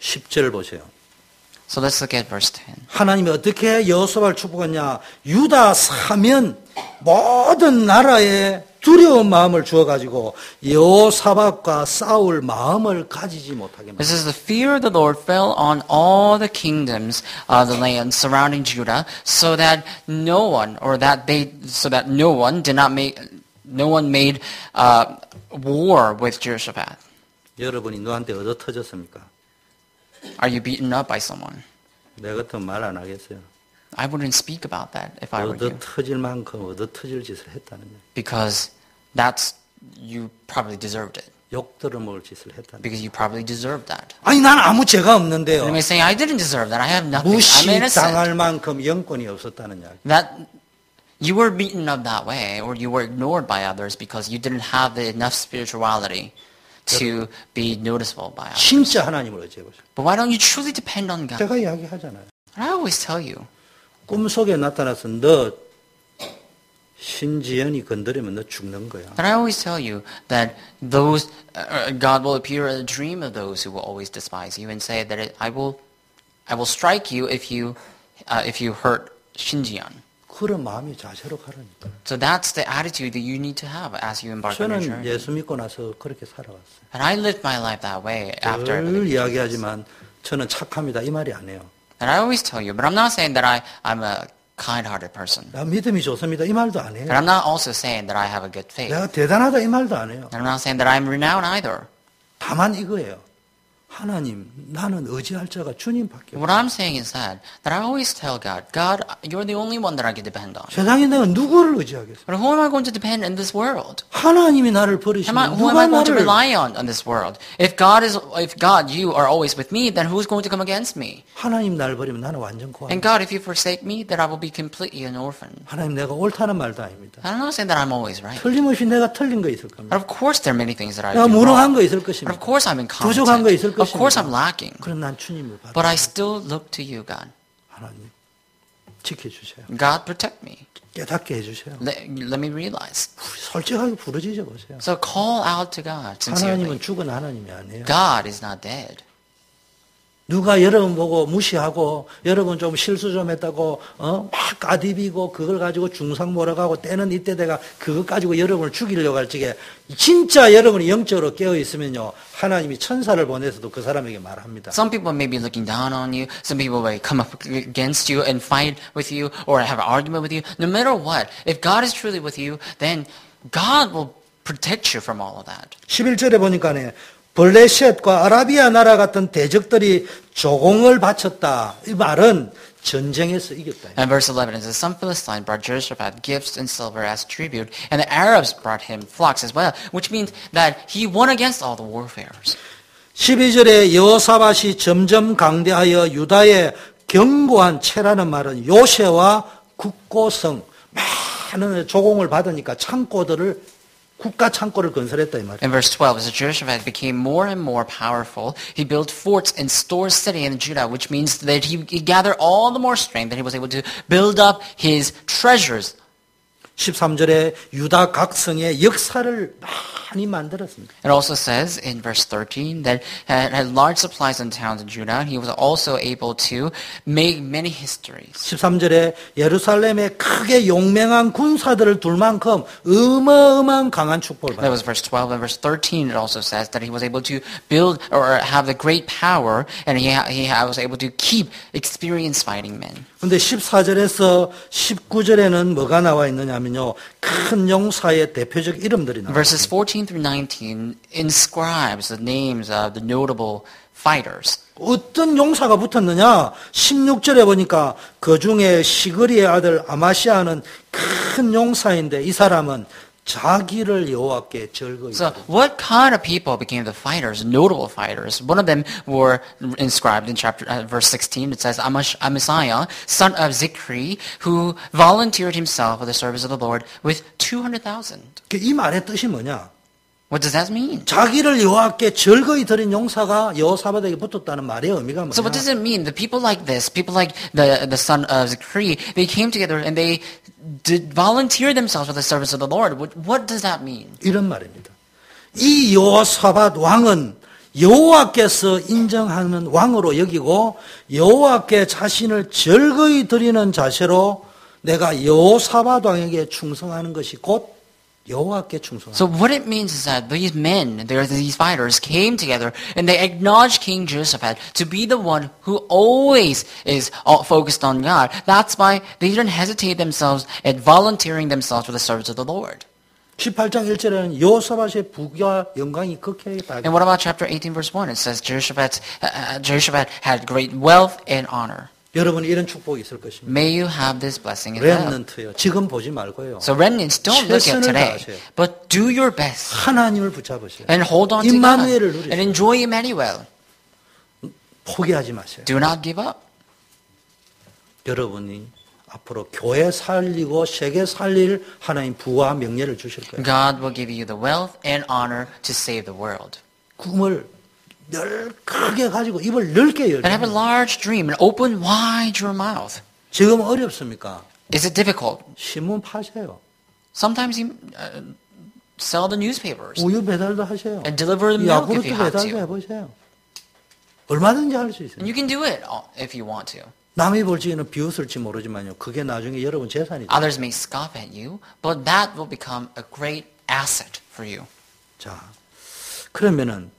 10절 보세요. So let's look at verse 10. 하나님이 어떻게 여호수아를 축복했냐. 유다 사면 모든 나라에 두려운 마음을 주어가지고 여호사밧과 싸울 마음을 가지지 못하게 This is the fear of the Lord fell on all the kingdoms of the land surrounding Judah, so that no one made war with Jehoshaphat. 여러분이 너한테 얻어 터졌습니까? Are you beaten up by someone? 내 같으면 말 안 하겠어요. I wouldn't speak about that if I were 얻어 you, 터질 만큼 얻어 터질 짓을 했다는 거예요. because you probably deserved it. 욕 들어먹을 짓을 했다. because you probably deserve that. 아니 난 아무 죄가 없는데요. And you may say, I didn't deserve that. I have nothing. I'm innocent. 무시당할 만큼 영권이 없었다는 이야기. That you were beaten up that way, or you were ignored by others because you didn't have enough spirituality to be noticeable by others. 진짜 하나님을 의지해보세요. But why don't you truly depend on God? 제가 이야기하잖아요. And I always tell you, 꿈속에 나타나서 너 신지연이 건드리면 너 죽는 거야. and I always tell you that those God will appear in a dream of those who will always despise you and say that I will strike you if you hurt Shinjian. 그런 마음이 자세로 가라니까. So that's the attitude that you need to have as you embark on your 저는 journey. 예수 믿고 나서 그렇게 살아왔어요. And I lived my life that way after I 늘 believed Jesus. 이야기하지만 저는 착합니다. 이 말이 아니에요. And I always tell you, but I'm not saying that I'm a kind-hearted person. 나 믿음이 좋습니다. 이 말도 안 해요. And I'm not also saying that I have a good faith. 내가 대단하다 이 말도 안 해요. And I'm not saying that I'm renowned either. 다만 이거예요. 하나님, 나는 의지할 자가 주님밖에 What 없어요. I'm saying is that I always tell God, God, you're the only one that I can depend on. 세상에 내가 누구를 의지하겠어요? But who am I going to depend in this world? 하나님이 나를 Who 버리시면 am 누가 I going to 나를 rely on this world? If God, you are always with me, then who's going to come against me? 하나님 나를 버리면 나는 완전 고아. And God, if you forsake me, then I will be completely an orphan. 하나님 내가 옳다는 말도 아닙니다. And I'm not saying that I'm always right. 틀림없이 내가 틀린 거 있을 겁니다. But of course there are many things that I 내가 do 무능한 wrong. 거 있을 But 것입니다. of course I'm 부족한 거 있을 incompetent. Of course I'm 것입니다. lacking. 그럼 난 주님을 받아. But I still look to you, God. 하나님 지켜주세요. God, protect me. 깨닫게 해주세요. Let me realize. 솔직하게 부르짖어 보세요. So call out to God 하나님은 sincerely. 죽은 하나님이 아니에요. God is not dead. 누가 여러분 보고 무시하고 여러분 좀 실수 좀 했다고 막 까디비고 그걸 가지고 중상 몰아가고 때는 이때 내가 그것 가지고 여러분을 죽이려고 할 적에 진짜 여러분이 영적으로 깨어 있으면요 하나님이 천사를 보내서도 그 사람에게 말합니다. Some people may be looking down on you. Some people may come up against you and fight with you or have an argument with you. No matter what, if God is truly with you, then God will protect you from all of that. 11절에 보니까네 블레셋과 아라비아 나라 같은 대적들이 조공을 바쳤다. 이 말은 전쟁에서 이겼다. And verse 11 it says, some Philistine brought Jehoshaphat gifts and silver as tribute, and the Arabs brought him flocks as well, which means that he won against all the warfares. 12절에 여호사밧이 점점 강대하여 유다의 견고한 채라는 말은 요새와 국고성 많은 조공을 받으니까 창고들을 국가 창고를 건설했다 이 말이에요. In verse 12, as Jehoshaphat became more and more powerful, he built forts and stores city in Judah, which means that he gathered all the more strength that he was able to build up his treasures. 13절에 유다 각성의 역사를 많이 만들었습니다. It also says in verse 13 that had large supplies in towns in Judah. He was also able to make many histories. 13절에 예루살렘에 크게 용맹한 군사들을 둘 만큼 어마어마한 강한 축복을 That was 받았습니다. verse 12. And verse 13 it also says that he was able to build or have the great power, and he was able to keep experienced fighting men. 그런데 14절에서 19절에는 뭐가 나와 있느냐면요. 큰 용사의 대표적 이름들이 나와요. Verses 14 through 19 inscribes the names of the notable fighters. 어떤 용사가 붙었느냐? 16절에 보니까 그 중에 시그리의 아들 아마시아는 큰 용사인데 이 사람은 자기를 여호와께 절거히 So what kind of people became the fighters, notable fighters? One of them were inscribed in verse 16. It says Amasiah, son of Zikri, who volunteered himself for the service of the Lord with 200,000. 이 말의 뜻이 뭐냐? What does that mean? 자기를 여호와께 절거히 드린 용사가 여호사밧에게 붙었다는 말의 의미가 So what 뭐냐? does it mean? The people like this, people like the son of Zikri, they came together and they did volunteer themselves for the service of the Lord. What does that mean? 이런 말입니다. 이 여호사밧 왕은 여호와께서 인정하는 왕으로 여기고 여호와께 자신을 절거히 드리는 자세로 내가 여호사밧 왕에게 충성하는 것이 곧 여호와께 충성하는 So what it means is that these men, these fighters, came together and they acknowledged King Jehoshaphat to be the one who always is focused on God. That's why they didn't hesitate themselves at volunteering themselves for the service of the Lord. 18장 1절에는 여호사밧의 부귀와 영광이 극해에 And 달했다. what about chapter 18 verse 1? It says Jehoshaphat had great wealth and honor. 여러분 이런 축복이 있을 것입니다. May you have this blessing as well. 렘넌트요. 지금 보지 말고요. So remnants, don't look at 최선을 today, 다하세요. but do your best 하나님을 붙잡으세요. and hold on to God 임마누엘을 and 누리세요. enjoy Emmanuel. 포기하지 마세요. Do not give up. 여러분이 앞으로 교회 살리고 세계 살릴 하나님 부와 명예를 주실 거예요. God will give you the wealth and honor to save the world. 꿈을 크게 가지고 입을 넓게 And have a 열어요. large dream and open wide your mouth. 지금 어렵습니까? Is it difficult? 신문 파세요. Sometimes you sell the newspapers 우유 배달도 하세요. and deliver the milk if 야구르트 you have 배달도 to. 해보세요. 얼마든지 할 수 있어요. And you can do it if you want to. 남이 볼지에는 비웃을지 모르지만요. 그게 나중에 여러분 재산이죠. Others may scoff at you, but that will become a great asset for you. 자, 그러면은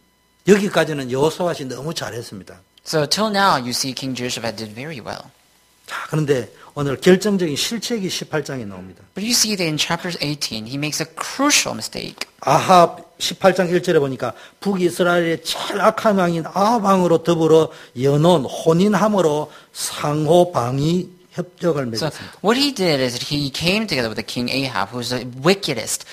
여기까지는 여호수아시 너무 잘했습니다. So till now, you see King Jehoshaphat did very well. 자, 그런데 오늘 결정적인 실책이 18장에 나옵니다. But you see that in chapter 18, he makes a crucial mistake. 아합 18장 1절에 보니까 북이스라엘의 제일 악한 왕인 아합 왕으로 더불어 연혼 혼인함으로 상호 방위 협정을 So 맺었습니다. what he did is that he came together with the king Ahab, who's the wickedest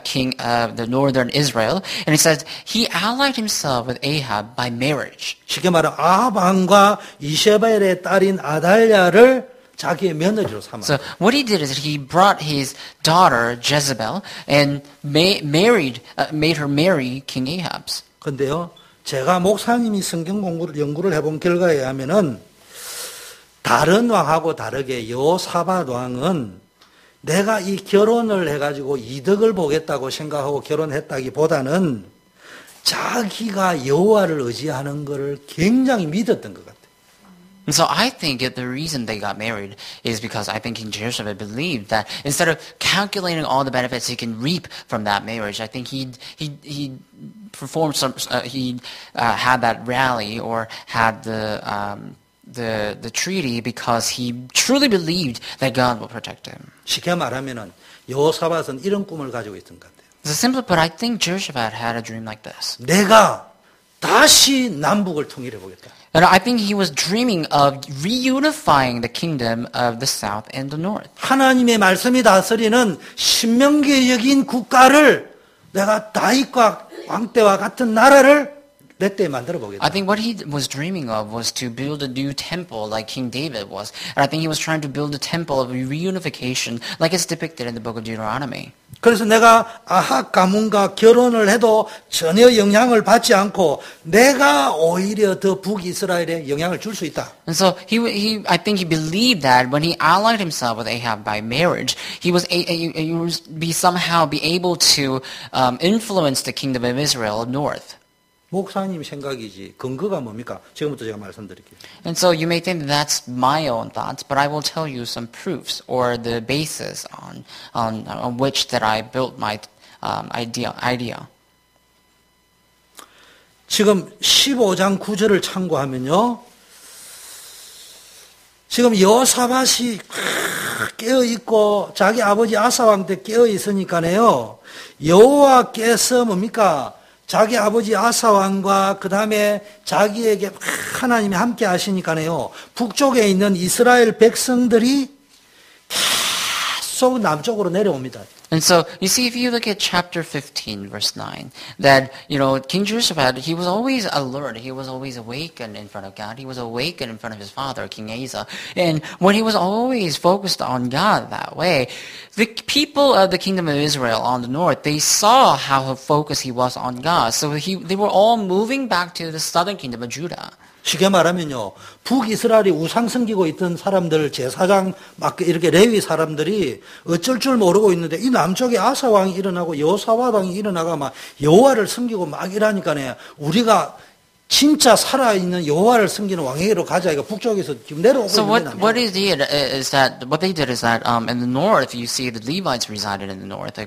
king of the northern Israel, and it says he allied himself with Ahab by marriage. 쉽게 말하면 아합 왕과 이세벨의 딸인 아달랴를 자기의 며느리로 삼아. So what he did is that he brought his daughter Jezebel and made her marry King Ahab's. 근데요, 제가 목사님이 성경 연구를 해본 결과에 의하면은 다른 왕하고 다르게 여호사밧 왕은 내가 이 결혼을 해가지고 이득을 보겠다고 생각하고 결혼했다기보다는 자기가 여호와를 의지하는 것을 굉장히 믿었던 것 같아요. And so I think that the reason they got married is because I think King Jehoshaphat believed that instead of calculating all the benefits he can reap from that marriage, I think he performed some he had that rally or had the treaty because he truly believed that God will protect him. 쉽게 말하면은 여호사밧은 이런 꿈을 가지고 있던 것 같아요. So simply put, I think Jehoshaphat had a dream like this. 내가 다시 남북을 통일해 보겠다. And I think he was dreaming of reunifying the kingdom of the south and the north. 하나님의 말씀이 다스리는 신명기적인 국가를 내가 다윗과 왕 때와 같은 나라를 내 때에 만들어 보겠다. I think what he was dreaming of was to build a new temple like King David was. And I think he was trying to build a temple of reunification like it's depicted in the book of Deuteronomy. 그래서 내가 아합 가문과 결혼을 해도 전혀 영향을 받지 않고 내가 오히려 더 북이스라엘에 영향을 줄 수 있다. And so I think he believed that when he allied himself with Ahab by marriage, he would somehow be able to influence the kingdom of Israel north. 목사님 생각이지 근거가 뭡니까? 지금부터 제가 말씀드릴게요. And so you may think that that's my own thoughts, but I will tell you some proofs or the basis on which that I built my idea. 지금 15장 9절을 참고하면요. 지금 여호사밧이 깨어있고 자기 아버지 아사 왕 때 깨어있으니까요. 여호와께서 뭡니까? 자기 아버지 아사 왕과 그 다음에 자기에게 하나님이 함께 하시니까요. 북쪽에 있는 이스라엘 백성들이 계속 남쪽으로 내려옵니다. And so, you see, if you look at chapter 15, verse 9, that, King Jehoshaphat, he was always alert. He was always awakened in front of God. He was awakened in front of his father, King Asa. And when he was always focused on God that way, the people of the kingdom of Israel on the north, they saw how focused he was on God. So they were all moving back to the southern kingdom of Judah. 쉽게 말하면요, 북이스라엘이 우상 섬기고 있던 사람들, 제사장, 막 이렇게 레위 사람들이 어쩔 줄 모르고 있는데, 이 남쪽에 아사 왕이 일어나고 여호사밧 왕이 일어나가 막 여호와를 섬기고 막 이러니까네, 우리가 진짜 살아있는 여호와를 섬기는 왕에게로 가자. 이거 북쪽에서 지금 내려오고 So 있는 what they did is that in the north you see the Levites resided in the north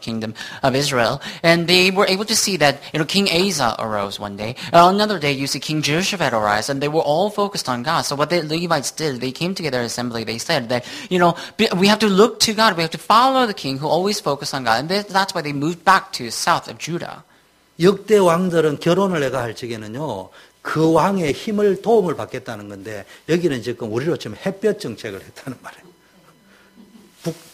kingdom of Israel, and they were able to see that King Asa arose one day. Another day you see King Jehoshaphat arise, and they were all focused on God. So what the Levites did, they came together in assembly. They said that we have to look to God. We have to follow the king who always focused on God, and that's why they moved back to south of Judah. 역대 왕들은 결혼을 내가 할 적에는요, 그 왕의 힘을 도움을 받겠다는 건데 여기는 지금 우리로 치면 햇볕 정책을 했다는 말이에요.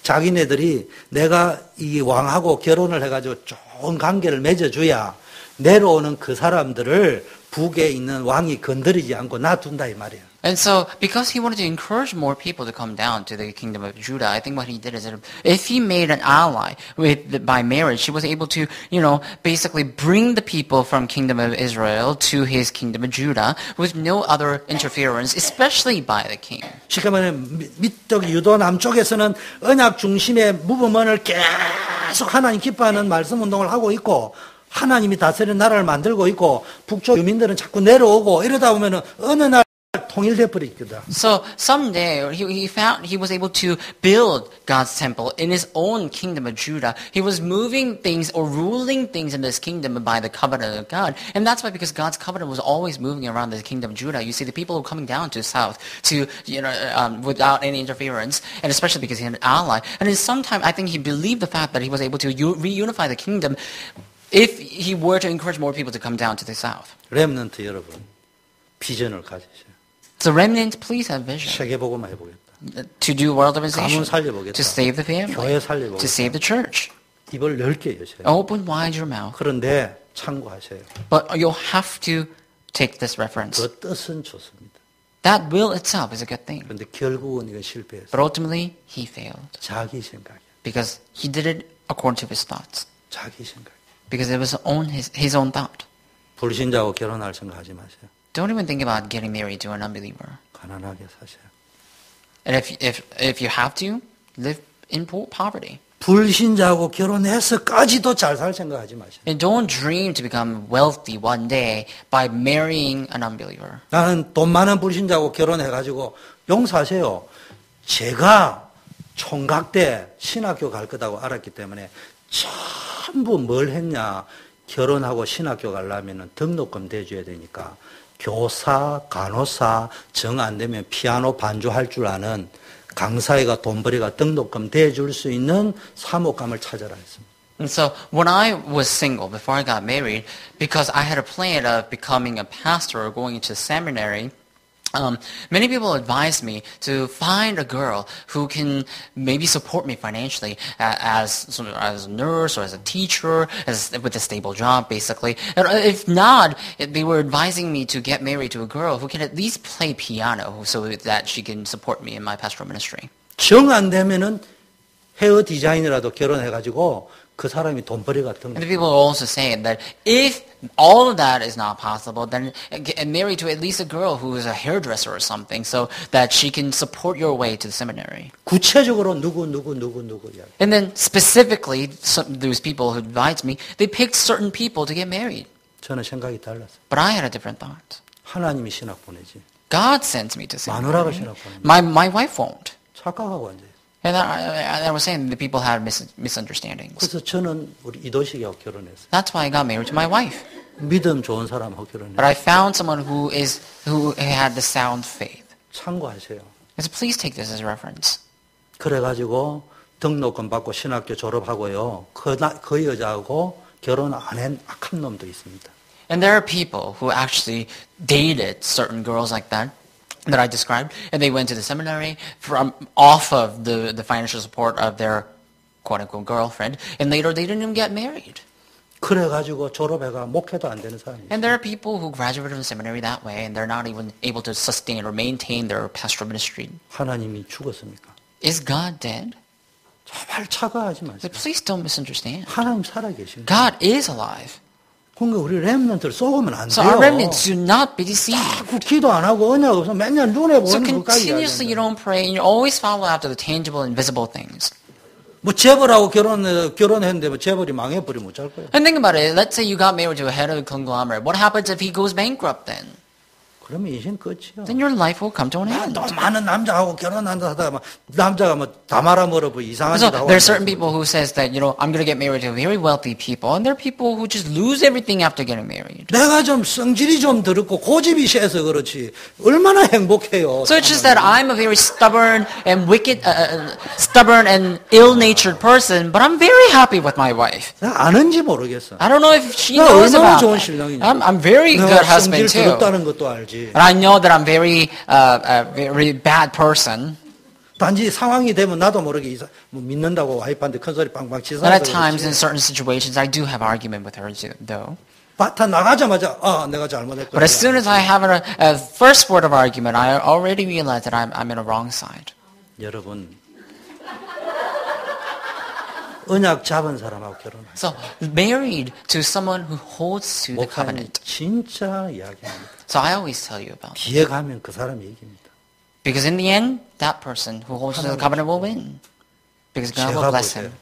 자기네들이 내가 이 왕하고 결혼을 해가지고 좋은 관계를 맺어줘야 내려오는 그 사람들을 북에 있는 왕이 건드리지 않고 놔둔다 이 말이에요. And so, because he wanted to encourage more people to come down to the kingdom of Judah, I think what he did is that if he made an ally by marriage, he was able to, basically bring the people from kingdom of Israel to his kingdom of Judah with no other interference, especially by the king. 쉽게 말하면 유도 남쪽에서는 언약 중심의 무브먼을 계속 하나님 기뻐하는 말씀 운동을 하고 있고 하나님이 다스리는 나라를 만들고 있고 북쪽 유민들은 자꾸 내려오고 이러다 보면은 어느 날 통일돼 버리거든. So someday he was able to build God's temple in his own kingdom of Judah. He was moving things or ruling things in this kingdom by the covenant of God, and that's why because God's covenant was always moving around the kingdom of Judah. You see the people who were coming down to the south to without any interference, and especially because he had an ally. And in some time, I think he believed the fact that he was able to reunify the kingdom if he were to encourage more people to come down to the south. 렘넌트 여러분, 비전을 가지세요. So remnant, please have vision. 세계복음화 해보겠다. To do world 가문 organization. 살려보겠다. To save the family. 교회 살려보겠다. To save the church. 입을 넓게 여세요. Open wide your mouth. 그런데 참고하세요. But you'll have to take this reference. 그 뜻은 좋습니다. That will itself is a good thing. 그런데 결국은 이건 실패했어요. But ultimately, he failed. 자기 생각이야. Because he did it according to his thoughts. 자기 생각. Because it was his own thought. 불신자하고 결혼할 생각하지 마세요. Don't even think about getting married to an unbeliever. 가난하게 사세요. And if you have to, live in poverty. 불신자하고 결혼해서까지도 잘 살 생각하지 마세요. And don't dream to become wealthy one day by marrying an unbeliever. 나는 돈 많은 불신자하고 결혼해가지고 용서하세요. 제가 총각 때 신학교 갈 거다고 알았기 때문에 전부 뭘 했냐. 결혼하고 신학교 가려면 등록금 대줘야 되니까 교사, 간호사, 정 안 되면 피아노 반주할 줄 아는 강사회가 돈벌이가 등록금 대줄 수 있는 사목감을 찾아라 했습니다. And so when I was single, before I got married, because I had a plan of becoming a pastor or going into seminary, many people advised me to find a girl who can maybe support me financially as a nurse or as a teacher, with a stable job, basically. And if not, they were advising me to get married to a girl who can at least play piano so that she can support me in my pastoral ministry. 정 안 되면은 헤어 디자인이라도 결혼해가지고 그 사람이 돈벌이가 등. And the people are also saying that if all of that is not possible, then get married to at least a girl who is a hairdresser or something, so that she can support your way to the seminary. 구체적으로 누구 이야기. And then specifically, those people who advised me, they picked certain people to get married. 저는 생각이 달랐어요. But I had a different thought. 하나님이 신학 보내지. God sends me to 마누라가 seminary. 신학 보내지. My wife won't. 착각하고 앉아요. And I was saying the people had misunderstandings. 그래서 저는 우리 이도식이하고 결혼했어요. That's why I got married to my wife. 믿음 좋은 사람하고 결혼했어요. But I found someone who had the sound faith. 참고하세요. So please take this as a reference. 그래가지고 등록금 받고 신학교 졸업하고요. 그 여자하고 결혼 안 한 악한 놈도 있습니다. And there are people who actually dated certain girls like that I described, and they went to the seminary off of the financial support of their quote-unquote girlfriend, and later they didn't even get married. 그래가지고 졸업해가 목회도 안 되는 사람이 있어요. And there are people who graduated from seminary that way, and they're not even able to sustain or maintain their pastoral ministry. 하나님이 죽었습니까? Is God dead? 제발 착각하지 마세요. Please don't misunderstand. 하나님 살아계십니다. God is alive. 그러니까 우리 렘넌트를 속으면 안 So 돼요. our remnants do not be deceived. 자꾸 기도 안 하고 언약 없어 맨날 눈에 So 보이는 것까지 continuously you 이야기하는 don't pray, and you always follow after the tangible and visible things. 뭐 재벌하고 결혼했는데 뭐 재벌이 망해버리면 어쩔 거예요. And think about it. Let's say you got married to a head of a conglomerate. What happens if he goes bankrupt then? 그러면 인생 끝이요. then your life will come to an end. 또 많은 남자하고 결혼한다 하다가 막 남자가 뭐 다 말아먹어 이상한 So 짓 하고. there are certain people who says that, I'm going to get married to very wealthy people, and there are people who just lose everything after getting married. 내가 좀 성질이 좀 더럽고 고집이 세서 그렇지 얼마나 행복해요. So it's just that I'm a very stubborn and wicked, stubborn and ill-natured person, but I'm very happy with my wife. 내가 아는지 모르겠어. I don't know if she 나 knows 얼마나 about 좋은 that. 신랑이냐. I'm very good 내가 husband 성질 too. 더럽다는 것도 알지. And I know that I'm very, very bad person. 단지 상황이 되면 나도 모르게 뭐 믿는다고 와이프한테 큰 소리 빵빵 치서. And at times, in certain situations, I do have argument with her though. 밭에 나가자마자 내가 잘못했구나. But as soon as I have a first word of argument, I already realize that I'm in a wrong side. 여러분 언약 잡은 사람하고 결혼하세요. So married to someone who holds to the 목사님 covenant. 진짜 이야기합니다. So I always tell you about it. 뒤에 가면 그 사람이 이깁니다. Because in the end, that person who holds to the covenant will win. Because God will 제가 bless 보세요. him.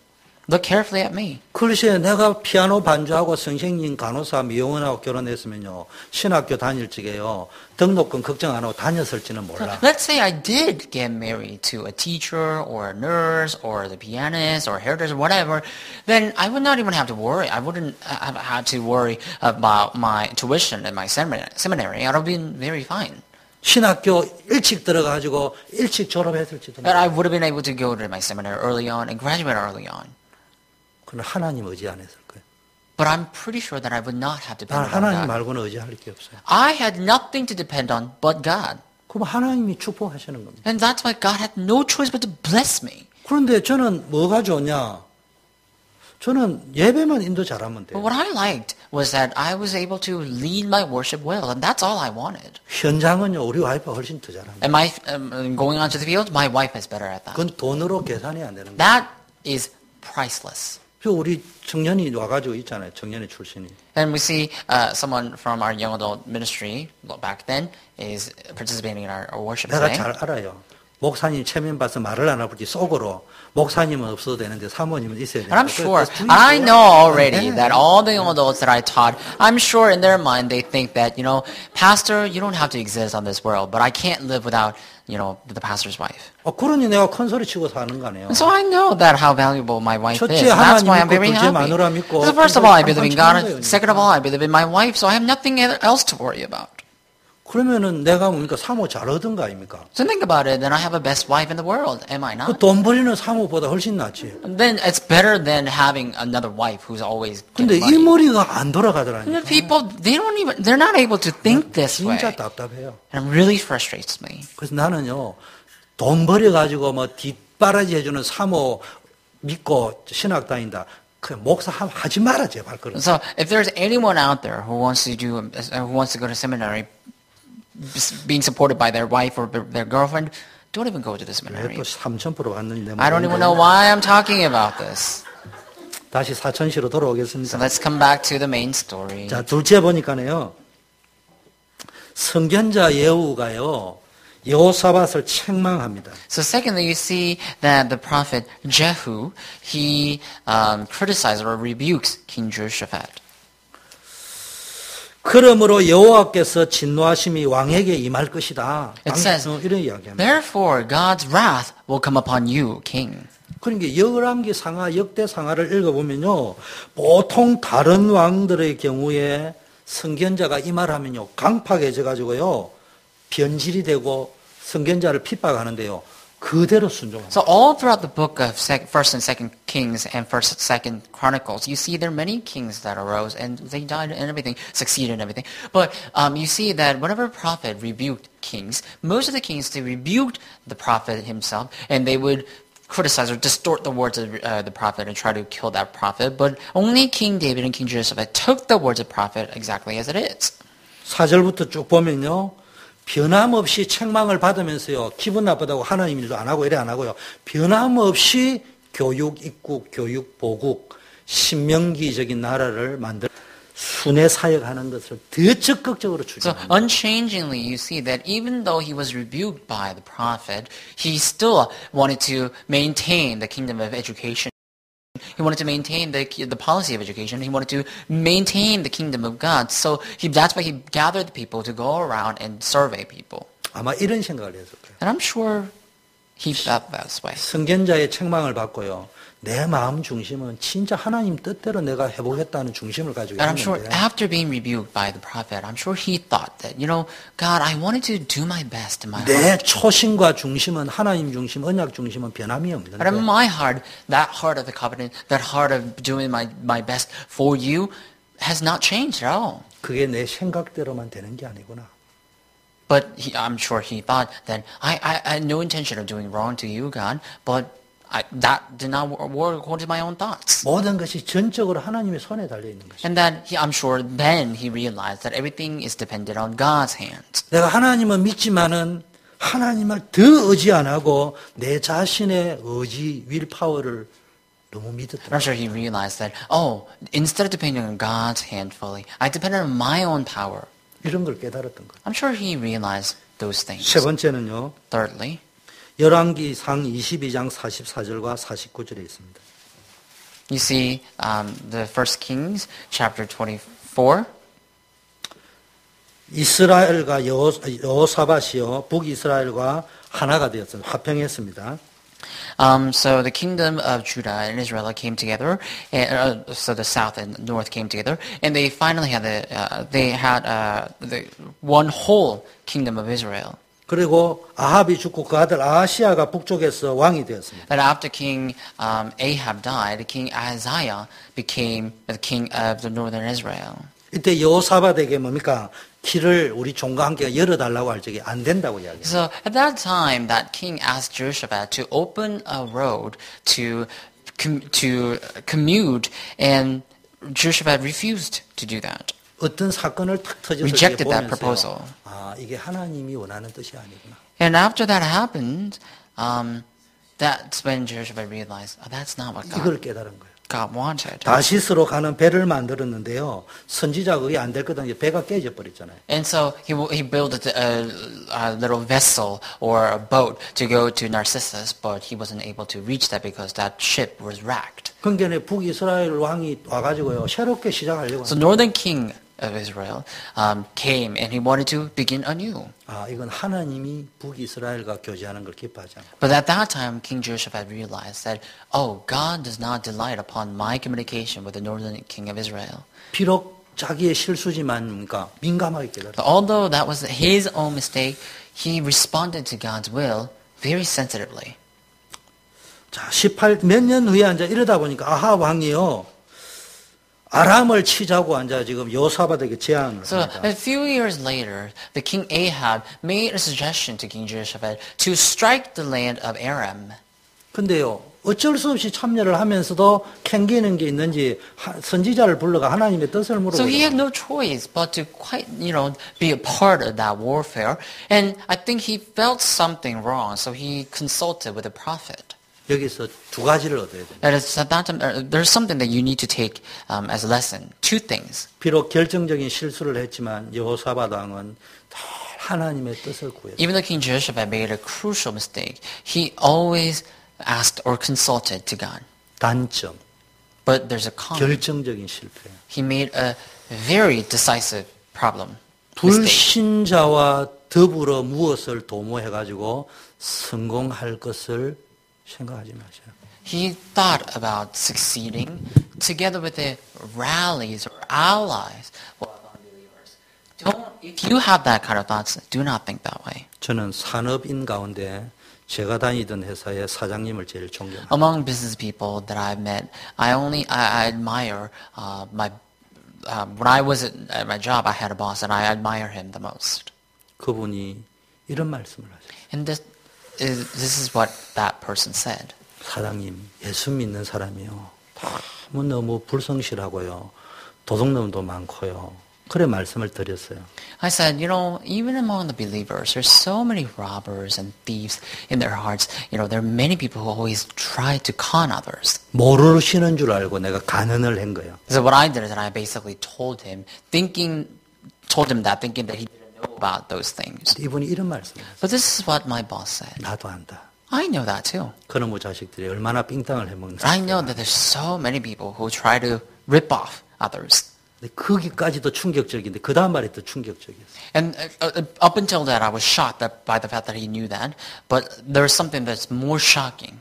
Look carefully at me. 글쎄 내가 피아노 반주하고 선생님 간호사 미용원하고 결혼했으면요 신학교 다닐 적에요 등록금 걱정 안 하고 다녔을지는 몰라. Let's say I did get married to a teacher or a nurse or the pianist or hairdresser, whatever, then I would not even have to worry. I wouldn't have had to worry about my tuition at my seminary. I would have been very fine. 신학교 일찍 들어가지고 일찍 졸업했을지도 And I 몰라. would have been able to go to my seminary early on and graduate early on. 그러나 하나님 의지 안 했을 거예요. But I'm pretty sure that I would not have 난 depended on 하나님 God. 말고는 의지할 게 없어요. I had nothing to depend on but God. 그럼 하나님이 축복하시는 겁니다. And that's why God had no choice but to bless me. 그런데 저는 뭐가 좋냐? 저는 예배만 인도 잘하면 But 돼요. what I liked was that I was able to lead my worship well, and that's all I wanted. 현장은요 우리 와이프가 훨씬 더 잘합니다. Am I going onto the field? My wife is better at that. 그건 돈으로 계산이 안 되는 거예요. That is priceless. 그 우리 청년이 와가지고 있잖아요. 청년의 출신이. And we see someone from our young adult ministry back then is participating in our worship 내가 today. 잘 알아요. 목사님 체면 봐서 말을 안 하고 속으로 목사님은 없어도 되는데 사모님은 있어야 And I'm 되는데 sure, I know already that all the young adults that I taught, I'm sure in their mind they think that, Pastor, you don't have to exist on this world, but I can't live without, the pastor's wife. 그러니 내가 큰 소리 치고 사는 거 아니에요. And so I know that how valuable my wife is. 첫째, That's why 하나님 I'm very 믿고, 둘째, happy. 마누라 믿고, So first of all, I 그래서 believe in 빵빵 치는 God. 거예요, Second of all, I believe in my wife. So I have nothing else to worry about. 그러면은 내가 뭡니까 사모 잘 얻은 거 아닙니까? So think about it. Then I have a best wife in the world. Am I 그 not? 돈 버리는 사모보다 훨씬 낫지. Then it's better than having another wife who's always 근데 getting 이 money. 머리가 안 And 돌아가더라니까. the people, they're not able to think this way. 진짜 답답해요. And it really frustrates me. 그래서 나는요 돈 버려가지고 뭐 뒷바라지 해주는 사모 믿고 신학 다닌다. 그 목사 하지 마라 제발 그런. So if there's anyone out there who wants to go to seminary, being supported by their wife or their girlfriend, don't even go to the seminary. 또 3,000% 왔는데. I don't even know why I'm talking about this. 다시 사천시로 So 돌아오겠습니다. let's come back to the main story. 자 둘째 보니까요 선견자 예후가요 여호사밧을 책망합니다. So secondly, you see that the prophet Jehu, he criticizes or rebukes King Jehoshaphat. 그러므로 여호와께서 진노하심이 왕에게 임할 것이다. It says, 이런 이야기합니다. Therefore God's wrath will come upon you, king. 그러니까 열왕기 상하 역대 상하를 읽어보면요 보통 다른 왕들의 경우에 선견자가 이 말하면요 강팍해져 가지고요 변질이 되고 선견자를 핍박하는데요 그대로 순종합니다. So all throughout the book of First and Second Kings and First and Second Chronicles, you see there are many kings that arose and they died and everything, succeeded and everything. But you see that whenever a prophet rebuked kings, most of the kings, they rebuked the prophet himself and they would criticize or distort the words of the prophet and try to kill that prophet. But only King David and King Jehoshaphat took the words of the prophet exactly as it is. 4절부터 쭉 보면요 변함없이 책망을 받으면서요 기분 나쁘다고 하나님 일도 안 하고 이래 안 하고요 변함없이 교육 입국 교육 보국 신명기적인 나라를 만들 순회 사역하는 것을 더 적극적으로 So 추진합니다. unchangingly, you see that even though he was rebuked by the prophet, he still wanted to maintain the kingdom of education. He wanted to maintain the policy of education. He wanted to maintain the kingdom of God. So that's why he gathered the people to go around and survey people. 아마 이런 생각을 했을 거예요. And I'm sure he felt that way. 선견자의 책망을 받고요. 내 마음 중심은 진짜 하나님 뜻대로 내가 해보겠다는 중심을 가지고 And I'm sure 있는데 after being rebuked by the prophet, I'm sure he thought that, God, I wanted to do my best in my 내 heart. 초심과 중심은 하나님 중심, 언약 중심은 변함이 없는데 But in my heart, that heart of the covenant, that heart of doing my best for you has not changed at all. 그게 내 생각대로만 되는 게 아니구나. But I'm sure he thought that I had no intention of doing wrong to you, God, but that did not work according to my own thoughts. 모든 것이 전적으로 하나님의 손에 달려 있는 것이죠. And that I'm sure then he realized that everything is dependent on God's hands. 내가 하나님을 믿지만은 하나님을 더 의지 안 하고 내 자신의 의지, 윌파워를 너무 믿었더라고요. I'm sure he realized that, instead of depending on God's hand fully, I depended on my own power. 이런 걸 깨달았던 거예요. I'm sure he realized those things. 세 번째는요. Thirdly, 열왕기상 22장 44절과 49절에 있습니다. you see the First Kings chapter 24. 이스라엘과 여호사밧이요 북이스라엘과 하나가 되었어요. 화평했습니다. So the kingdom of Judah and Israel came together, and so the south and north came together, and they finally had the one whole kingdom of Israel. 그리고 아합이 죽고 그 아들 아하시아가 북쪽에서 왕이 되었습니다. But after King Ahab died, King Ahaziah became the king of the northern Israel. 이때 여호사밧에게 뭡니까? 길을 우리 종과 함께 열어달라고 할 적에 안 된다고 이야기해요. So at that time, that king asked Jehoshaphat to open a road to commute, and Jehoshaphat refused to do that. 어떤 사건을 탁 터져서 Rejected that 보면서 proposal. 이게 하나님이 원하는 뜻이 아니구나. And after that happened, that's when Jehoshaphat realized, that's not what 이걸 깨달은 거예요. God wanted. 다시스로 가는 배를 만들었는데요. 선지자가 그게 안 될 거다. 배가 깨져 버렸잖아요. And so he built a little vessel or a boat to go to Narcissus, but he wasn't able to reach that because that ship was wrecked. 그러니까 북이스라엘 왕이 와가지고요. 새롭게 시작하려고. So northern king of Israel came and he wanted to begin anew. 이건 하나님이 북이스라엘과 교제하는 걸 기뻐하지 않고. But at that time, King Jehoshaphat realized that, God does not delight upon my communication with the northern king of Israel. 비록 자기의 실수지만 민감하게 깨달았어요. But although that was his own mistake, he responded to God's will very sensitively. 자, 몇 년 후에 앉아 이러다 보니까 아하 왕이요. 아람을 치자고 앉아 지금 여호사밧에게 제안을 So 합니다. a few years later, the king Ahab made a suggestion to King Jehoshaphat to strike the land of Aram. 근데요. 어쩔 수 없이 참여를 하면서도 캥기는 게 있는지 선지자를 불러가 하나님의 뜻을 So he had 물어보고 no choice but to be a part of that warfare. And I think he felt something wrong, so he consulted with the prophet. 여기서 두 가지를 얻어야 돼요. That is, at that time, there's something that you need to take as a lesson. Two things. 비록 결정적인 실수를 했지만 여호사밧 왕은 늘 하나님의 뜻을 구했어요. Even though King Jehoshaphat made a crucial mistake, he always asked or consulted to God. 단점, But there's a con. 결정적인 실패. He made a very decisive problem. 불신자와 더불어 무엇을 도모해가지고 성공할 것을 생각하지 마세요. He thought about succeeding together with the rallies or allies of unbelievers. If you have that kind of thoughts, do not think that way. 저는 산업인 가운데 제가 다니던 회사의 사장님을 제일 존경합니다. Among business people that I've met, I admire when I was at my job, I had a boss, and I admire him the most. 그분이 이런 말씀을 하셨어요. And this is what that person said. 사장님, 예수 믿는 사람이요. 너무 불성실하고요. 도둑놈도 많고요. 그래 말씀을 드렸어요. I said, even among the believers, there's so many robbers and thieves in their hearts. There are many people who always try to con others. 모르시는 줄 알고 내가 간언을 한 거예요. So what I did is I basically told him that thinking that he didn't know about those things. 이분이 이런 말씀을 했어요. But this is what my boss said. 나도 안다. I know that too. 그놈의 자식들이 얼마나 빙땅을 해먹는지. I know that there's so many people who try to rip off others. 근데 거기까지도 충격적인데 그 다음 말이 더 충격적이었어요. And up until that, I was shocked by the fact that he knew that. But there's something that's more shocking.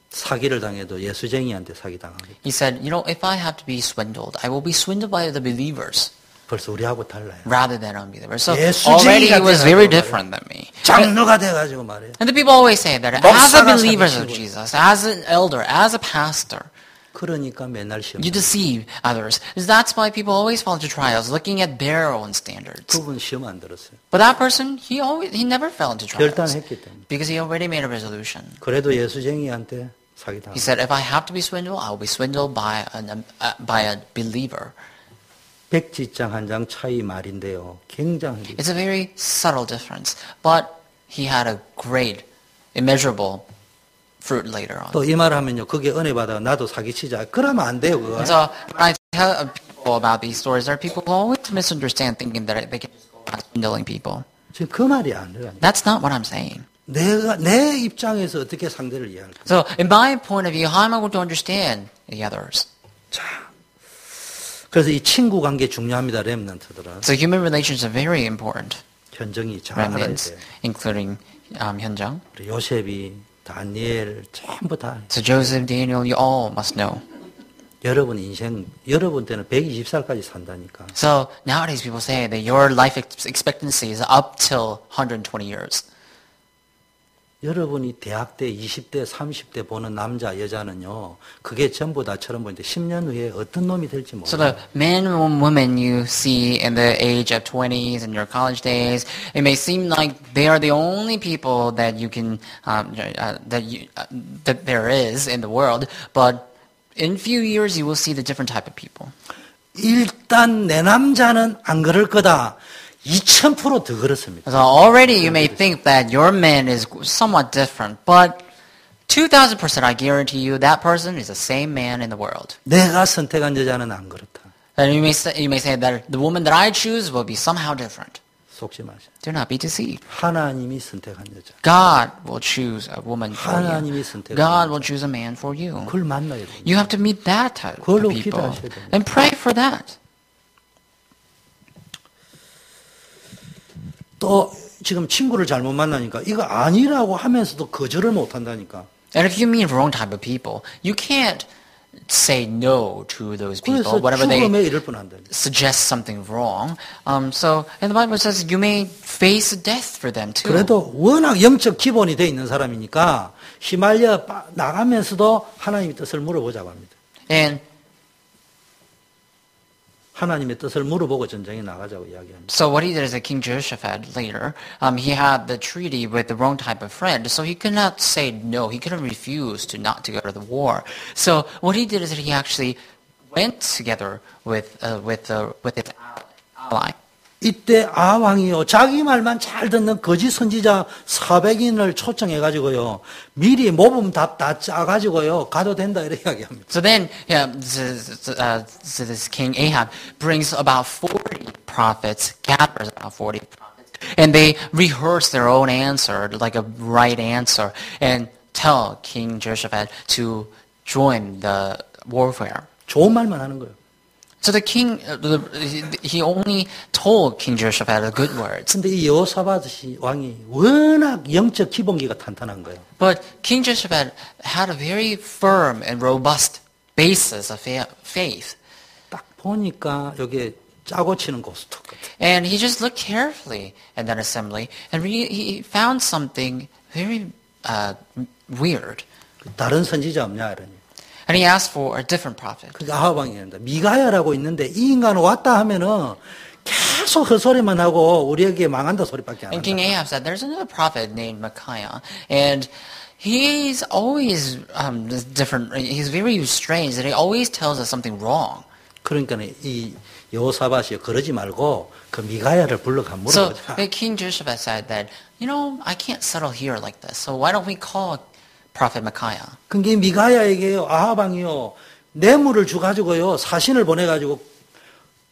사기를 당해도 예수쟁이한테 사기당하겠다. He said, if I have to be swindled, I will be swindled by the believers 벌써 우리하고 달라요. rather than unbelievers. So 예수쟁이가 already he was 돼가지고 very 말이에요. different than me. 장로가 돼가지고 말이에요. And the people always say that as a 목사가 believer of 사기치고. Jesus, as an elder, as a pastor, 그러니까 맨날 시험. you deceive others. That's why people always fall into trials, looking at their own standards. 그분 시험 안 들었어요. But that person, he never fell into trials 결단했기 때문에. because he already made a resolution. 그래도 예수쟁이한테 사기당. He said, if I have to be swindled, I will be swindled by a believer. 백지장 한 장 차이 말인데요. 굉장히. It's a very subtle difference, but he had a great, immeasurable fruit later on. 또 이 말 하면요. 그게 은혜 받아 나도 사기치자. 그러면 안 돼요. 그거. So when I tell people about these stories, there are people who always misunderstand, thinking that they can just go around swindling people. 지금 그 말이 아니라 That's not what I'm saying. 내가 내 입장에서 어떻게 상대를 이해할까? So in my point of view, how am I going to understand the others? 자, 그래서 이 친구 관계 중요합니다. 렘넌트들은 So human relations are very important, 현정이 잘 알아야 remnants, 돼요. including 현장. 우리 요셉이 다니엘 전부 다 So Joseph, Daniel, you all must know. 여러분 인생 여러분 때는 120살까지 산다니까. So nowadays people say that your life expectancy is up till 120 years. 여러분이 대학 때 20대 30대 보는 남자 여자는요. 그게 전부 다처럼 보이는데 10년 후에 어떤 놈이 될지 So 몰라요. the men and women you see in the age of 20s and your college days, it may seem like they are the only people that you can that there is in the world, but in a few years you will see the different type of people. 일단 내 남자는 안 그럴 거다. 2000% 더 그렇습니다. So already you may think that your man is somewhat different, but 2000% I guarantee you that person is the same man in the world. 내가 선택한 여자는 안 그렇다. And you may say that the woman that I choose will be somehow different. 속지 마세요. Do not be deceived. 하나님이 선택한 여자. God will choose a woman for you. 하나님이 선택한 God 여자. will choose a man for you. 그걸 만나야 돼요. You have to meet that type of 그걸로 people 기도하셔야 됩니다. and pray for that. 또 지금 친구를 잘못 만나니까 이거 아니라고 하면서도 거절을 못 한다니까. And if you meet wrong type of people, you can't say no to those people 그래서 whenever they 죽음에 이를 뻔한다. suggest something wrong. So, and the Bible says you may face death for them too. 그래도 워낙 영적 기본이 돼 있는 사람이니까 휘말려 나가면서도 하나님의 뜻을 물어보자고 합니다. And 하나님의 뜻을 물어보고 전쟁에 나가자고 이야기합니다. so what he did is that King Jehoshaphat later, he had the treaty with the wrong type of friend, so he could not say no. He couldn't refuse to not to go to the war. So what he did is that he actually went together with his ally. 이때 아왕이요 자기 말만 잘 듣는 거짓 선지자 400인을 초청해가지고요 미리 모범답 다 짜가지고요 가도 된다 이렇게 이야기합니다. So then, so this King Ahab brings about 40 prophets, gathers about 40 prophets, and they rehearse their own answer, like a right answer, and tell King Jehoshaphat to join the warfare. 좋은 말만 하는 거예요. So the king, he only told King Jehoshaphat the good words. 근데 이 여호사밧 왕이 워낙 영적 기본기가 탄탄한 거예요. But King Jehoshaphat had a very firm and robust basis of faith. 딱 보니까 여기에 짜고 치는 고스톱 같아요. And he just looked carefully at that assembly, and he found something very weird. 다른 선지자 없냐 이러니. And he asked for a different prophet. 그게 아합 왕이 합니다. 미가야라고 있는데 이 인간은 왔다 하면은 계속 헛소리만 하고 우리에게 망한다 소리밖에 안 And King 한다. Ahab said, there's another prophet named Micaiah, and he's always different. He's very strange that he always tells us something wrong. 그러니까 이 여호사밧이 그러지 말고 그 미가야를 불러가 So 물어보자. King Jehoshaphat said that, I can't settle here like this. So why don't we call Prophet Micaiah? 그게 미가야에게요 아합 왕이요 뇌물을 주가지고요 사신을 보내가지고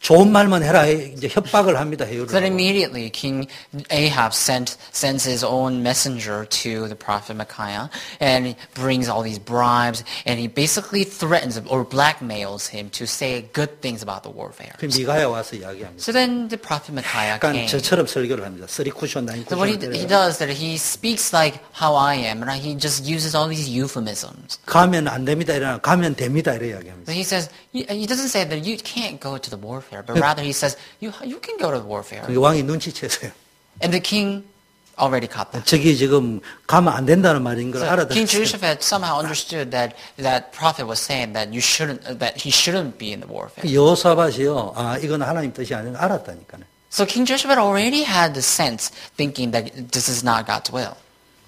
좋은 말만 해라 이제 협박을 합니다. 해요를. So then immediately King Ahab sends his own messenger to the prophet Micaiah, and he brings all these bribes, and he basically threatens or blackmails him to say good things about the warfare. 그 미가야 와서 이야기합니다. So then the prophet Micaiah 약간 came. 저처럼 설교를 합니다. 3쿠션, 9쿠션. So what he does that he speaks like how I am, and he just uses all these euphemisms. 가면 안 됩니다. 이러나 가면 됩니다. 이래 이야기합니다. So he says he doesn't say that you can't go to the warfare, but rather he says you can go to the warfare. 그게 왕이 눈치챘어요. And the king already caught that. 저기 지금 가면 안 된다는 말인 걸 So King 알아들었어요. Jehoshaphat somehow understood that that prophet was saying that he shouldn't be in the warfare. 여호사밧이요. 아, 이건 하나님 뜻이 아니라 알았다니까요. So King Jehoshaphat already had the sense, thinking that this is not God's will.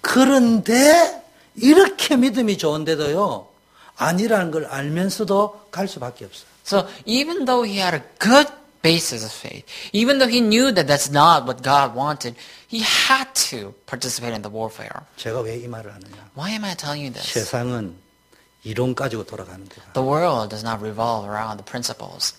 그런데 이렇게 믿음이 좋은데도요. 아니라는 걸 알면서도 갈 수밖에 없어요. So even though he had a good basis of faith, even though he knew that that's not what God wanted, he had to participate in the warfare. 제가 왜 이 말을 하느냐. Why am I telling you this? 세상은 이론 가지고 돌아가는 거야. The world does not revolve around the principles.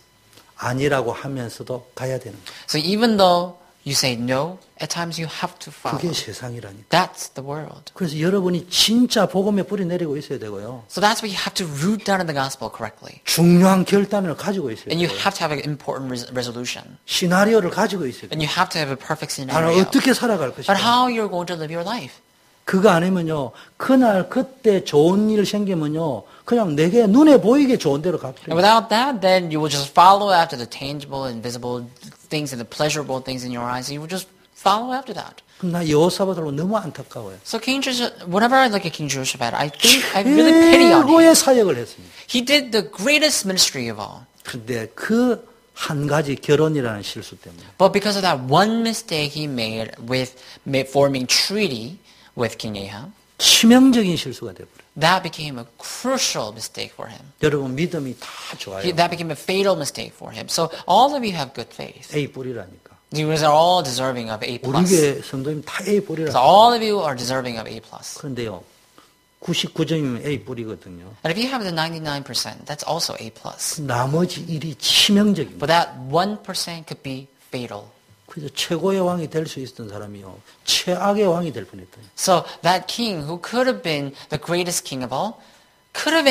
아니라고 하면서도 가야 되는 거야. So even though you say no, at times you have to follow. 그게 세상이라니까. That's the world. 그래서 여러분이 진짜 복음에 뿌리 내리고 있어야 되고요. So that's why you have to root down in the gospel correctly. 중요한 결단을 가지고 있어야 And you 돼요. have to have an important resolution. 시나리오를 가지고 있어야 돼요. And you have to have a perfect 나는 scenario. 어떻게 살아갈 But 것이다. how you're going to live your life. 그거 아니면요. 그날 그때 좋은 일 생기면요. 그냥 내게 눈에 보이게 좋은 대로 And 가버려요. without that, then you will just follow after the tangible and visible things and the pleasurable things in your eyes. You will just follow after that. 그럼 나 여호사밧으로 너무 안타까워요. So King Jehoshaphat, whenever I look at King Jehoshaphat, I think I really pity on him. 최고의 사역을 했습니다. He did the greatest ministry of all. 근데 그 한 가지 결혼이라는 실수 때문에 But because of that one mistake he made with forming treaty with King Ahab, 치명적인 실수가 돼버려요. that became a crucial mistake for him. 여러분 믿음이 다 좋아요. That became a fatal mistake for him. So all of you have good faith. A 뿌리라니까. You guys are all deserving of A+. 우리 교회 성도님 다 A 뿌리라. So all of you are deserving of A+. 그런데요. 99점이면 A 뿌리거든요. And if you have the 99%, that's also A+. 나머지 일이 치명적입니다. But that 1% could be fatal. 그래서 최고의 왕이 될 수 있었던 사람이요. 최악의 왕이 될 뻔했다. So that king who could have been the greatest king of all could have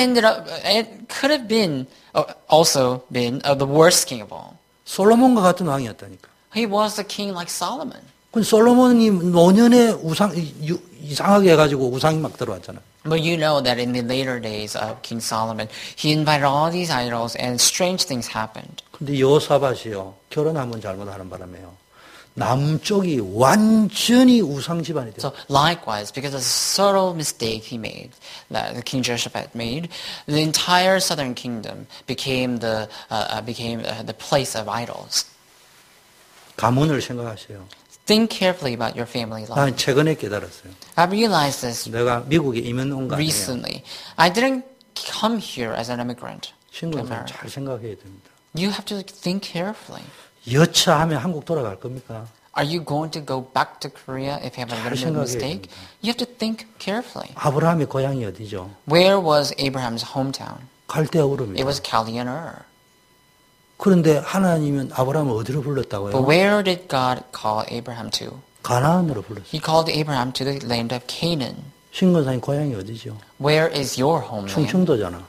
also been the worst king of all. 솔로몬과 같은 왕이었다니까. He was the king like Solomon. 그 솔로몬이 노년에 이상하게 해가지고 우상이 막 들어왔잖아. But you know that in the later days of King Solomon, he invited all these idols and strange things happened. 근데 여호사밧이요. 결혼 한번 잘못하는 바람에요. 남쪽이 완전히 우상 집안이 돼요. So likewise, because of the subtle mistake he made, that the King Jehoshaphat made, the entire southern kingdom became the place of idols. 가문을 생각하세요. Think carefully about your family life. 난 최근에 깨달았어요. I realized this 내가 미국에 이민 온 거 아니에요. recently. I didn't come here as an immigrant to 친구들 America. 잘 생각해야 됩니다. You have to think carefully. 여차하면 한국 돌아갈 겁니까? Are you going to go back to Korea if you have a 잘 little 생각해야 mistake? 됩니다. You have to think carefully. 아브라함의 고향이 어디죠? Where was Abraham's hometown? 갈대아 It 우르입니다. was Chaldean Ur. 그런데 하나님은 아브라함을 어디로 But 불렀다고요? where did God call Abraham to? 가나안으로 불렀어요. He called Abraham to the land of Canaan. 신건사님 고향이 어디죠? Where is your homeland? 충청도잖아.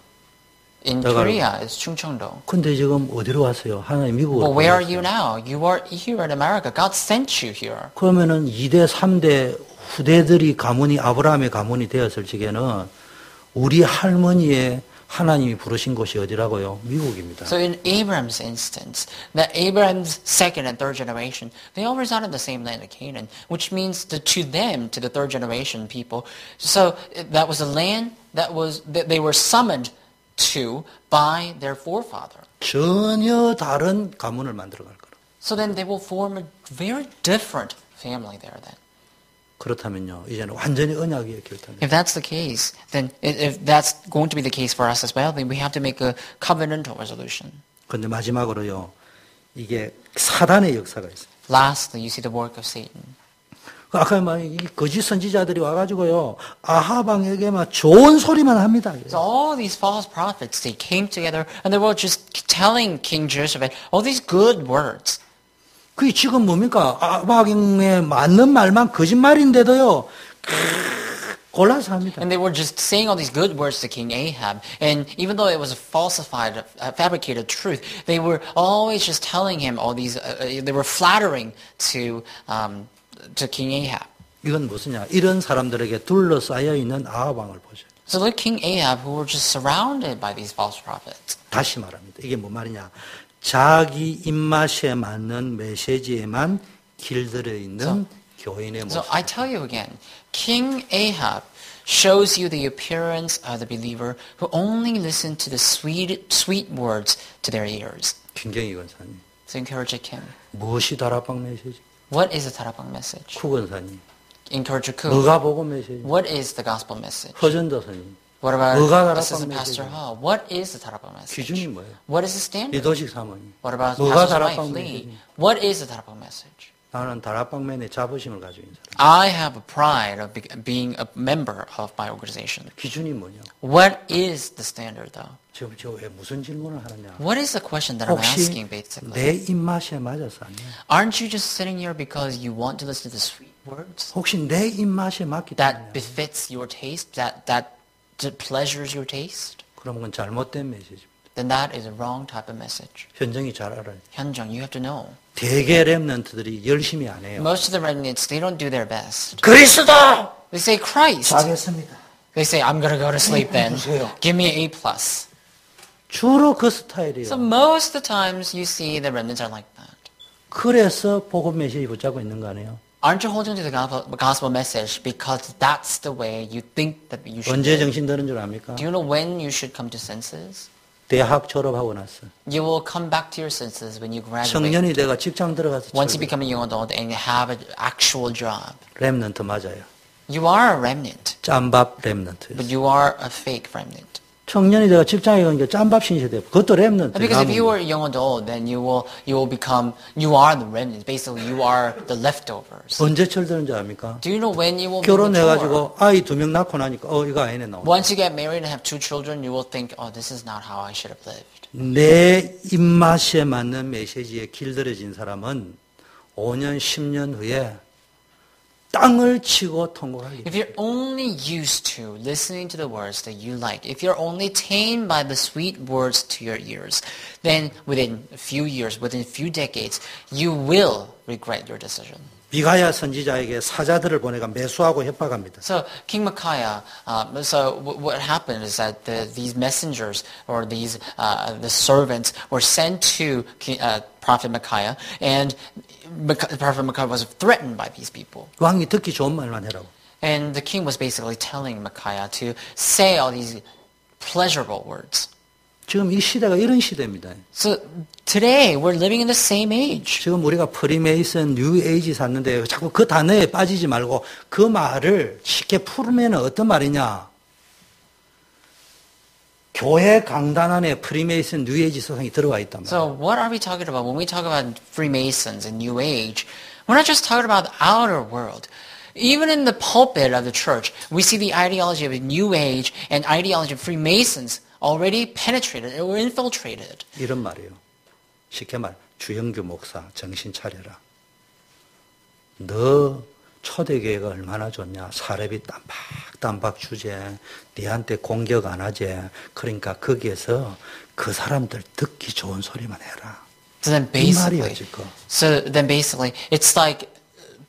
In 내가 Korea, it's Chungcheongdo. 근데 지금 어디로 왔어요? 하나님 미국으로 But where are 불렀어요. you now? You are here in America. God sent you here. 그러면은 2대, 3대 후대들이 가문이 아브라함의 가문이 되었을 적에는 우리 할머니의 하나님이 부르신 곳이 어디라고요? 미국입니다. So in Abraham's instance, that Abraham's second and third generation, they all reside in the same land of Canaan, which means that to them, to the third generation people, so that was a land that they were summoned to by their forefather. 전혀 다른 가문을 만들어 갈 거라. So then they will form a very different family there then. 그렇다면요, 이제는 완전히 언약의 결단이에요. If that's the case, then if that's going to be the case for us as well, then we have to make a covenantal resolution. 그런데 마지막으로요, 이게 사단의 역사가 있어요. Lastly, you see the work of Satan. 아까 이 거짓 선지자들이 와가지고요, 아하방에게만 좋은 소리만 합니다. So all these false prophets, they came together and they were just telling King Jehoshaphat all these good words. 그게 지금 뭡니까? 아하방에 맞는 말만 거짓말인데도요, 골라서 합니다. And they were just saying all these good words to King Ahab. And even though it was a falsified, fabricated truth, they were always just telling him all these, they were flattering to King Ahab. 이건 무슨냐? 이런 사람들에게 둘러싸여 있는 아하방을 보죠. So look, King Ahab, who were just surrounded by these false prophets. 다시 말합니다. 이게 뭐 말이냐? 자기 입맛에 맞는 메시지에만 길들여 있는 교인의 모습. So I tell you again, King Ahab shows you the appearance of the believer who only listen to the sweet words to their ears. 김경희 권사님. So encourage Kim. 무엇이 다락방 메시지? What is the Tarapang message? 쿠 권사님. Encourage Ku. 뭐가 복음 메시지? What is the gospel message? 허전도 선님. What about 뭐가 Assistant 다락방 Pastor 메시지? Hall? What is the Tarapang message? 기준이 뭐예요? What is the standard? 리더식 사모님. What about 뭐가 Pastor's wife, 다락방 Lee? 메시지? What is the Tarapang message? 나는 다락방맨의 자부심을 가지고 있는 사람. I have a pride of being a member of my organization. 기준이 뭐냐? What is the standard, though? 지금 저 왜 무슨 질문을 하느냐? What is the question that I'm 혹시 asking, basically? 내 입맛에 맞아서 아니야? Aren't you just sitting here because you want to listen to the sweet words 혹시 내 입맛에 맞기 that 때문에? befits your taste, that pleasures your taste? 그럼 그건 잘못된 메시지입니다. Then that is a wrong type of message. 현정이 잘 알아요. Hyunjung, you have to know. 대개 랩런트들이 열심히 안 해요. Most of the remnants, they don't do their best. 그리스도! They say Christ. 자겠습니다. They say, I'm going to go to sleep then. 주세요. Give me A+. plus. 주로 그 스타일이에요. So most of the times you see the remnants are like that. 그래서 복음 메시지 붙잡고 있는 거 아니에요? Aren't you holding to the gospel message because that's the way you think that you should 언제 live? 정신 드는 줄 압니까? Do you know when you should come to senses? 대학 졸업하고 났어. You will come back to your senses when you graduate. 청년이 돼가 직장 들어가서 Once you become a young adult and you have an actual job. 랩런트 맞아요. You are a remnant, 짬밥 랩런트. but you are a fake remnant. 청년이 돼가 직장에 가니까 짬밥 신세 돼요. 그것도 랩런트. Because if you are a young adult, then you will become, you are the remnant. Basically, you are the leftovers. 언제 철드는 줄 압니까? Do you know when you will be mature? 결혼해가지고 아이 2명 낳고 나니까 이거 아니네 나오네. Once you get married and have 2 children, you will think, oh, this is not how I should have lived. 내 입맛에 맞는 메시지에 길들여진 사람은 5년, 10년 후에 땅을 치고 통곡하기. If you're only used to listening to the words that you like, if you're only tamed by the sweet words to your ears, then within a few years, within a few decades, you will regret your decision. 미가야 선지자에게 사자들을 보내가 매수하고 협박합니다. So King Micaiah, what happened is that these messengers or these the servants were sent to Prophet Micaiah, and Prophet Micaiah was threatened by these people. 왕이 듣기 좋은 말만 해라고. And the king was basically telling Micaiah to say all these pleasurable words. 지금 이 시대가 이런 시대입니다. So today we're living in the same age. 지금 우리가 프리메이슨, 뉴에이지 샀는데 자꾸 그 단어에 빠지지 말고 그 말을 쉽게 풀면 어떤 말이냐. 교회 강단 안에 프리메이슨, 뉴에이지 사상이 들어가 있단 말이에요. So what are we talking about when we talk about Freemasons and New Age? We're not just talking about the outer world. Even in the pulpit of the church, we see the ideology of New Age and ideology of Freemasons already penetrated or infiltrated. 이런 말이에요. 쉽게 말, 주영규 목사 정신 차려라. 너 초대교회가 얼마나 좋냐. 사례비 땀박 주제. 니한테 공격 안 하지. 그러니까 거기에서 그 사람들 듣기 좋은 소리만 해라. So then 이 말이에요, basically, 지금. it's like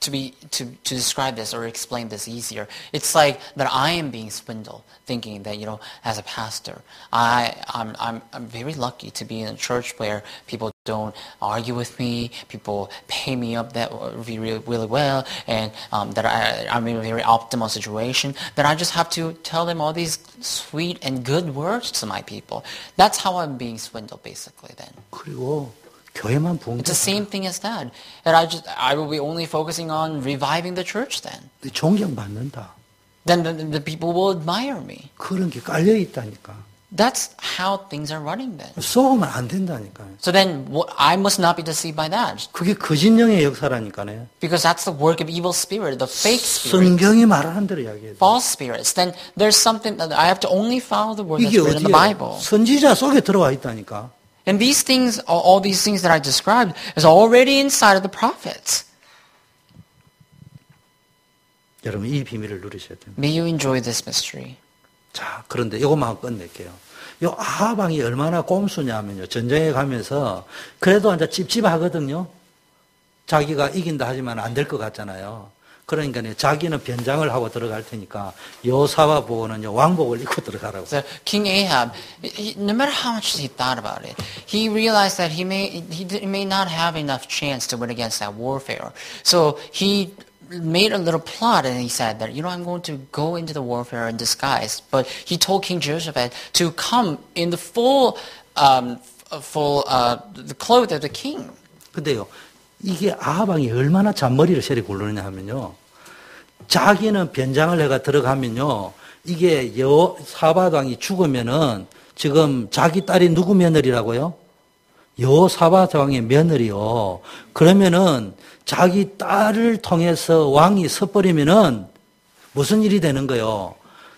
to describe this or explain this easier, it's like that I am being swindled, thinking that, as a pastor, I'm very lucky to be in a church where people don't argue with me, people pay me up that really, really well, and that I'm in a very optimal situation, that I just have to tell them all these sweet and good words to my people. That's how I'm being swindled, basically, then. 그리고 교회만 부흥. It's the same thing as that. And I will be only focusing on reviving the church then. 존경받는다. Then the people will admire me. 그런 게 깔려 있다니까. That's how things are running then. 속으면 안 된다니까요. So then I must not be deceived by that. 그게 거짓령의 역사라니까요. Because that's the work of evil spirit, the fake spirit. 성경이 말하는 대로 이야기해요. False spirits. Then there's something that I have to only follow the word that's 이게 written in the 어디에 Bible. 선지자 속에 들어와 있다니까. And these things, all these things that I described, is already inside of the prophets. 여러분 이 비밀을 누리셔야 됩니다. May you enjoy this mystery. 자, 그런데 이것만 끝낼게요. 요 아하방이 얼마나 꼼수냐면요. 전쟁에 가면서 그래도 이제 찝찝하거든요. 자기가 이긴다 하지만 안 될 것 같잖아요. 그러니까 자기는 변장을 하고 들어갈 테니까 여호사밧 보고는요 왕복을 입고 들어가라고. So King Ahab, no matter how much he thought about it, he realized that he may not have enough chance to win against that warfare. So he made a little plot and he said that, I'm going to go into the warfare in disguise. But he told King Jehoshaphat to come in the the clothes of the king. 근데요, 이게 아하방이 얼마나 잔머리를 세리 굴르느냐 하면요. 자기는 변장을 해가 들어가면요. 이게 여호사밧 왕이 죽으면은 지금 자기 딸이 누구 며느리라고요? 여호사밧 왕의 며느리요. 그러면은 자기 딸을 통해서 왕이 서버리면은 무슨 일이 되는 거요?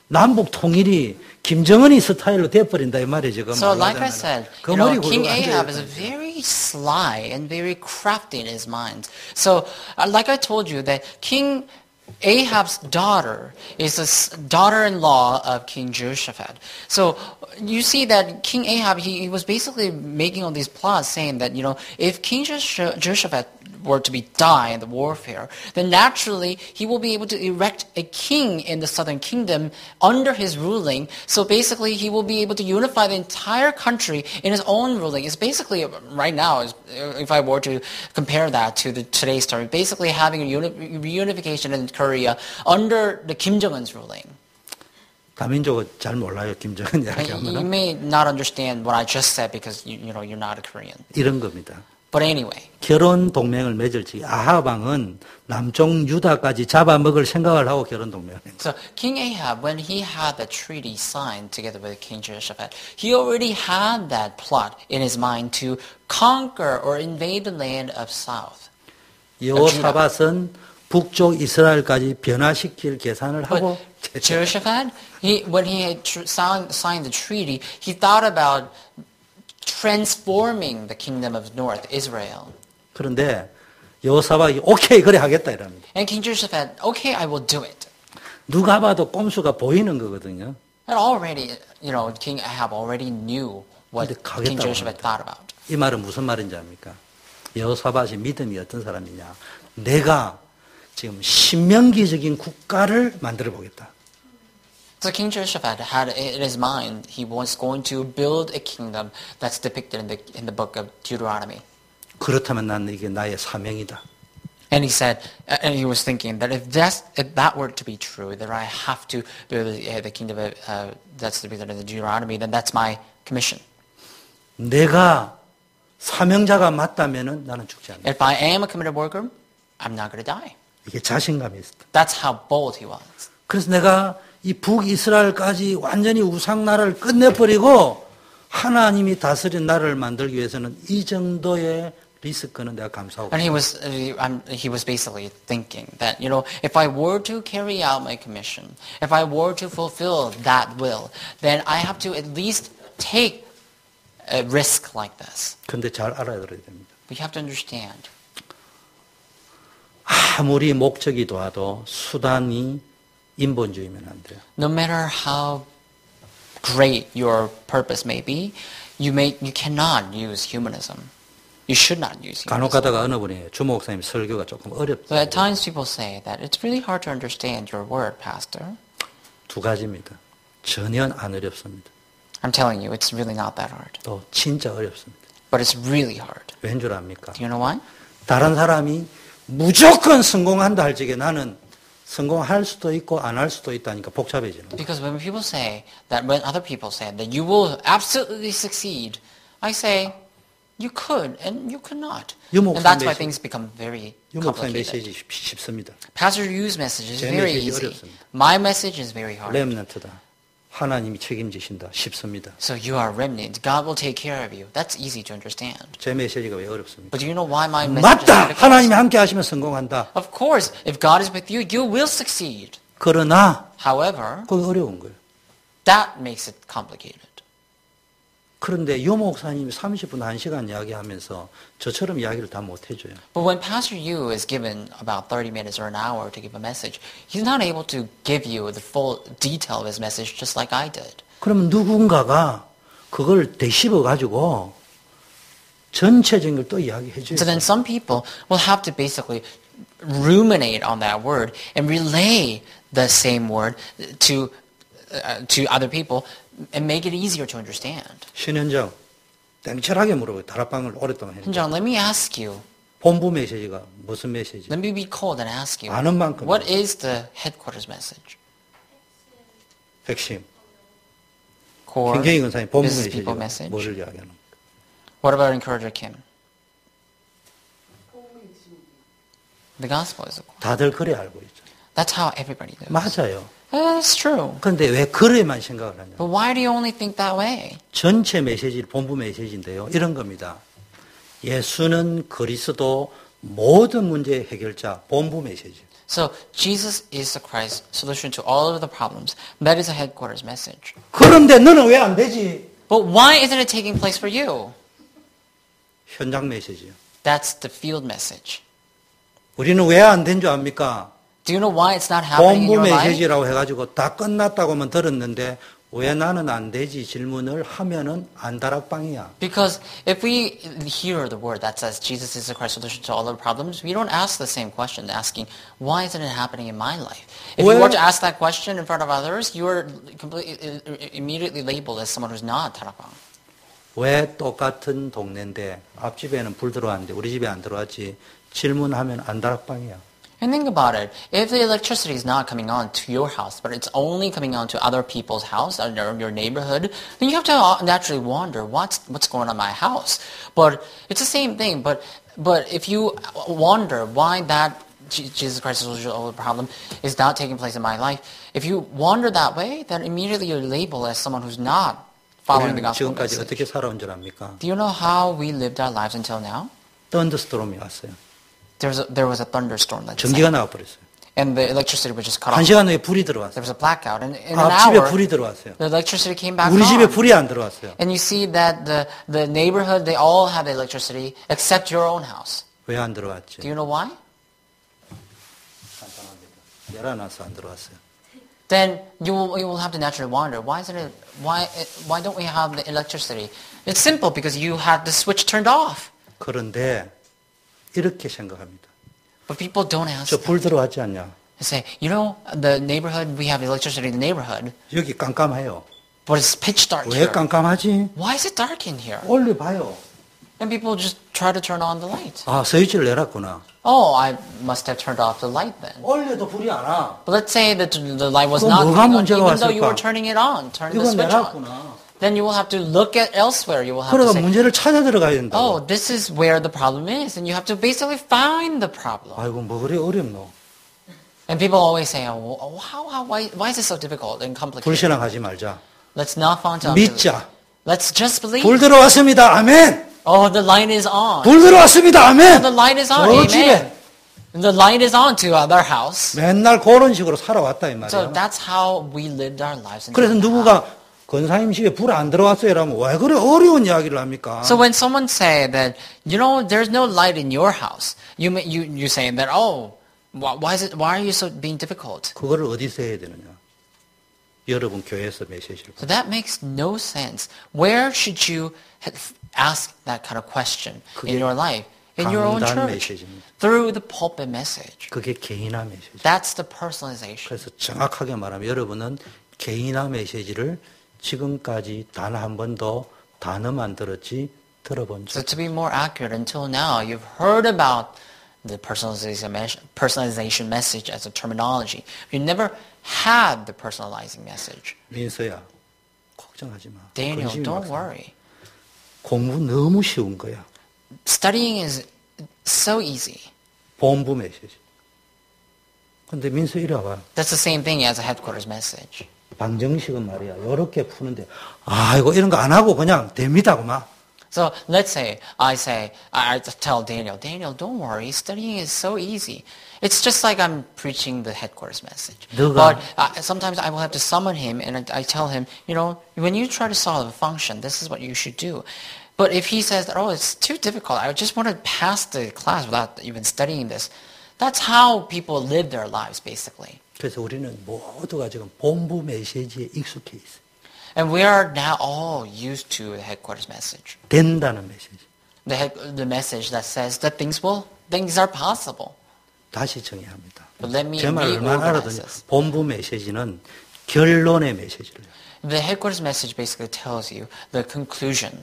남북 통일이 김정은이 스타일로 돼버린다 이 말이죠. So like I said, King Ahab is very sly and very crafty in his mind. So like I told you that King Ahab's daughter is a daughter-in-law of King Jehoshaphat. So you see that King Ahab, he was basically making all these plots saying that, if King Jehoshaphat were to die in the warfare, then naturally he will be able to erect a king in the southern kingdom under his ruling. So basically he will be able to unify the entire country in his own ruling. It's basically, right now, if I were to compare that to today's story, basically having a reunification in Korea under the Kim Jong-un's ruling. 다민족은 잘 몰라요. 김정은 You 이야기하면 may not understand what I just said because you're not a Korean. 이런 겁니다. But anyway, 결혼 동맹을 맺을 지 아하방은 남쪽 유다까지 잡아먹을 생각을 하고 결혼 동맹을 했어요. so King Ahab, when he had the treaty signed together with King Jehoshaphat, he already had that plot in his mind to conquer or invade the land of south. 여호사밧은 북쪽 이스라엘까지 변화시킬 계산을 하고 Jehoshaphat, when he had signed the treaty, he thought about transforming the kingdom of North Israel. 그런데 여호사밧이 오케이 그래 하겠다 이랍니다. And King Jehoshaphat, okay, I will do it. 누가 봐도 꼼수가 보이는 거거든요. And already, King Ahab already knew what King Jehoshaphat thought about. 이 말은 무슨 말인지 압니까? 여호사밧이 믿음이 어떤 사람이냐? 내가 지금 신명기적인 국가를 만들어 보겠다. So King Jehoshaphat had in his mind he was going to build a kingdom that's depicted in the book of Deuteronomy. 그렇다면 나는 이게 나의 사명이다. And he said, and he was thinking that if that were to be true, that I have to build the kingdom that's depicted in the Deuteronomy, then that's my commission. 내가 사명자가 맞다면은 나는 죽지 않는다. If I am a committed worker, I'm not going to die. 이게 자신감이 있었다. That's how bold he was. 그래서 내가 이 북이스라엘까지 완전히 우상나라를 끝내버리고 하나님이 다스린 나라를 만들기 위해서는 이 정도의 리스크는 내가 감수하고. And he was basically thinking that, if I were to carry out my commission, if I were to fulfill that will, then I have to at least take a risk like this. 근데 잘 알아야 됩니다. We have to understand. 아무리 목적이 좋아도 수단이 인본주의면 안 돼요. No matter how great your purpose may be, you cannot use humanism. You should not use humanism. 간혹 가다가 어느 분이 주 목사님 설교가 조금 어렵다. So at times people say that it's really hard to understand your word, Pastor. 두 가지입니다. 전혀 안 어렵습니다. I'm telling you, it's really not that hard. 또 진짜 어렵습니다. But it's really hard. 왠 줄 압니까? Do you know why? 다른 사람이 무조건 성공한다 할 적에 나는 성공할 수도 있고 안 할 수도 있다니까 복잡해지는 거예요. Because when other people say that you will absolutely succeed, I say you could and you could not. And that's why things become very 목사님 complicated. 메시지 쉽습니다. Pastor Yu's message is 제 very 메시지 easy. 어렵습니다. My message is very hard. 렘넌트다. 하나님이 책임지신다. 쉽습니다. So you are a remnant. God will take care of you. That's easy to understand. 제 메시지가 왜 어렵습니까? But do you know why my message is 맞다. difficult? 하나님이 함께 하시면 성공한다. Of course, if God is with you, you will succeed. 그러나 However, 그거 어려운 거예요. that makes it complicated. 그런데 유 목사님이 30분, 1시간 이야기하면서 저처럼 이야기를 다 못 해줘요. But when Pastor Yu is given about 30 minutes or an hour to give a message, he's not able to give you the full detail of his message just like I did. 그러면 누군가가 그걸 되씹어 가지고 전체적인 걸 또 이야기해 줘요. So then some people will have to basically ruminate on that word and relay the same word to other people and make it easier to understand. 신현정, 땡철하게 물어봐요. 다락방을 오랫동안 했는데. John, let me ask you. 본부 메시지가 무슨 메시지? Let me be cold and ask you. 아는 만큼. What is the headquarters message? 핵심. Core. 김경희 권사님 본부 business 메시지가 people message. 뭐를 이야기하는 겁니까? What about Encourager Kim? The gospel is the core. 다들 그래 알고 있죠. That's how everybody knows. 맞아요. That's true. 그런데 왜 그래만 생각을 하냐? But why do you only think that way? 전체 메시지, 본부 메시지인데요. 이런 겁니다. 예수는 그리스도 모든 문제의 해결자, 본부 메시지. So Jesus is the Christ, solution to all of the problems. That is a headquarters message. 그런데 너는 왜 안 되지? But why isn't it taking place for you? 현장 메시지요. That's the field message. 우리는 왜 안 된 줄 압니까? Do you know why it's not happening in 본부 your life? 메시지라고 해가지고 다 끝났다고만 들었는데 왜 나는 안 되지 질문을 하면은 안다락방이야. Because if we hear the word that says Jesus is the Christ solution to all our problems, we don't ask the same question, asking, why isn't it happening in my life? If you were to ask that question in front of others, you are immediately labeled as someone who's not 다락방. 왜 똑같은 동네인데 앞집에는 불 들어왔는데 우리 집에 안 들어왔지 질문하면 안다락방이야. And think about it. If the electricity is not coming on to your house, but it's only coming on to other people's house or your neighborhood, then you have to naturally wonder what's going on in my house. But it's the same thing. But if you wonder why that Jesus Christ's solution to all the problem is not taking place in my life, if you wonder that way, then immediately you're labeled as someone who's not following the 우리는 gospel 지금까지 message. 어떻게 살아온 줄 압니까? Do you know how we lived our lives until now? 던더스토롬이 왔어요. There was a thunderstorm that 전기가 나와버렸어요. and the electricity was just cut 한 off. 시간 후에 불이 There 들어왔어요. was a blackout, and in an 앞집에 hour, 불이 들어왔어요. the electricity came back 우리 집에 on. 불이 안 들어왔어요. And you see that the neighborhood, they all have electricity except your own house. 왜 안 들어왔지? Do you know why? 간단합니다. 열어놔서 안 들어왔어요. Then you will have to naturally wonder, why don't we have the electricity? It's simple, because you had the switch turned off. 그런데 이렇게 생각합니다. But people don't ask 저 that. 불 들어왔지 않냐? They say, you know, the neighborhood, we have electricity in the neighborhood, 여기 깜깜해요. but it's pitch dark 왜 here. 깜깜하지? Why is it dark in here? 올려봐요. And people just try to turn on the light. 아, 스위치를 내놨구나. Oh, I must have turned off the light then. 올려도 불이 안 와. But let's say that the light was 그거 not 뭐가 coming on, 문제가 even though you were 왔을까? turning it on, turn the 이건 switch on. 내놨구나. Then you will have to look at elsewhere. You will have to 그러니까 say, 문제를 찾아 들어가야 된다고. oh, this is where the problem is. And you have to basically find the problem. 아이고, 뭐 그래 어렵노. And people always say, oh, why is it so difficult and complicated? 불신앙하지 말자. Let's not fall into 믿자. Let's just believe. 불 들어왔습니다. 아멘. Oh, the light is on. 불 들어왔습니다. 아멘. The light is on. 저 Amen. 집에 The light is on to other house. 맨날 그런 식으로 살아왔다 이 So 말이야. that's how we lived our lives. 그래서 누구가 권사님 집에 불 안 들어왔어요 라면 왜 그래 어려운 이야기를 합니까? So when someone say that, you know, there's no light in your house, you say that, oh, why are you so being difficult? 그거를 어디서 해야 되느냐? 여러분 교회에서 메시지를. So that makes no sense. Where should you ask that kind of question in your life? In your own 강단 church. 메시지입니다. Through the pulpit message. 그게 개인화 메시지. That's the personalization. 그래서 정확하게 말하면 여러분은 개인화 메시지를 지금까지 단 한 번도 단어만 들었지 들어본 So 적. to be more accurate, until now, you've heard about the personalization message as a terminology. You never had the personalizing message. 민서야, 걱정하지 마. Daniel, 근심이 don't 막상. worry. 공부 너무 쉬운 거야. Studying is so easy. 본부 메시지. 근데 민서 이리 와봐. That's the same thing as a headquarters message. 방정식은 말이야. 요렇게 푸는데 아이고 이런 거 안 하고 그냥 됩니다. 그만. So let's say, I tell Daniel, don't worry, studying is so easy. It's just like I'm preaching the headquarters message. 누가? But sometimes I will have to summon him and I tell him, when you try to solve a function, this is what you should do. But if he says, oh, it's too difficult, I just want to pass the class without even studying this. That's how people live their lives, basically. 그래서 우리는 모두가 지금 본부 메시지에 익숙해 있어요. And we are now all used to the headquarters message. 된다는 메시지. The message that says that things are possible. 다시 정의합니다. But let me 제 말을 얼마나 알아듣냐. reorganize this. 본부 메시지는 결론의 메시지를. The headquarters message basically tells you the conclusion.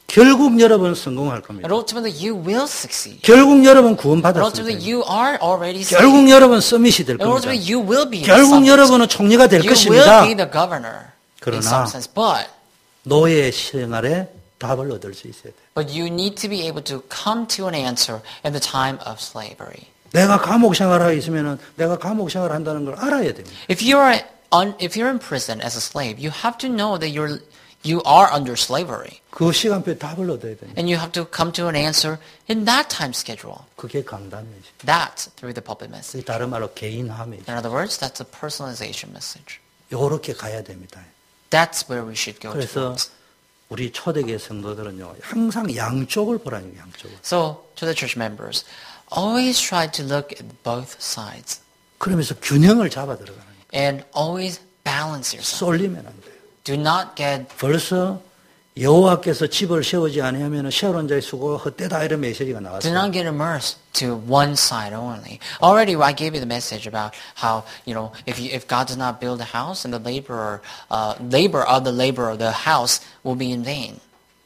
결국 여러분 성공할 겁니다. And ultimately you will succeed. 결국 여러분 And 구원받았을 ultimately 겁니다. you are already saved. 결국 여러분 서밋이 될 And 겁니다. ultimately you will be the 결국 subject. 여러분은 총리가 될 You 것입니다. will be the governor in 그러나 some sense. 노예 생활에 답을 얻을 수 있어야 돼요. But you need to be able to come to an answer in the time of slavery. 내가 감옥 생활하고 있으면은 내가 감옥 생활한다는 걸 알아야 됩니다. If you're in prison as a slave, you have to know that you are under slavery. 그 시간표에 답을 얻어야 됩니다. And you have to come to an answer in that time schedule. 그게 강단 메시지. That's through the pulpit message. 다른 말로 개인화 메시지. In other words, that's a personalization message. 요렇게 가야 됩니다. That's where we should go 그래서 towards. 우리 초대교회 성도들은요, 항상 양쪽을 보라는 거예요, 양쪽을. So, to the church members, always try to look at both sides. 그러면서 균형을 잡아 들어가는 거예요. And always balance yourself. 쏠리면 안 돼요. Do not get 벌써 여호와께서 집을 세우지 아니하면 세우는 자의 수고가 헛되다 이런 메시지가 Do 나왔어요. not get immersed to one side only. Already, I gave you the message about how if God does not build a house, and the labor of the house will be in vain.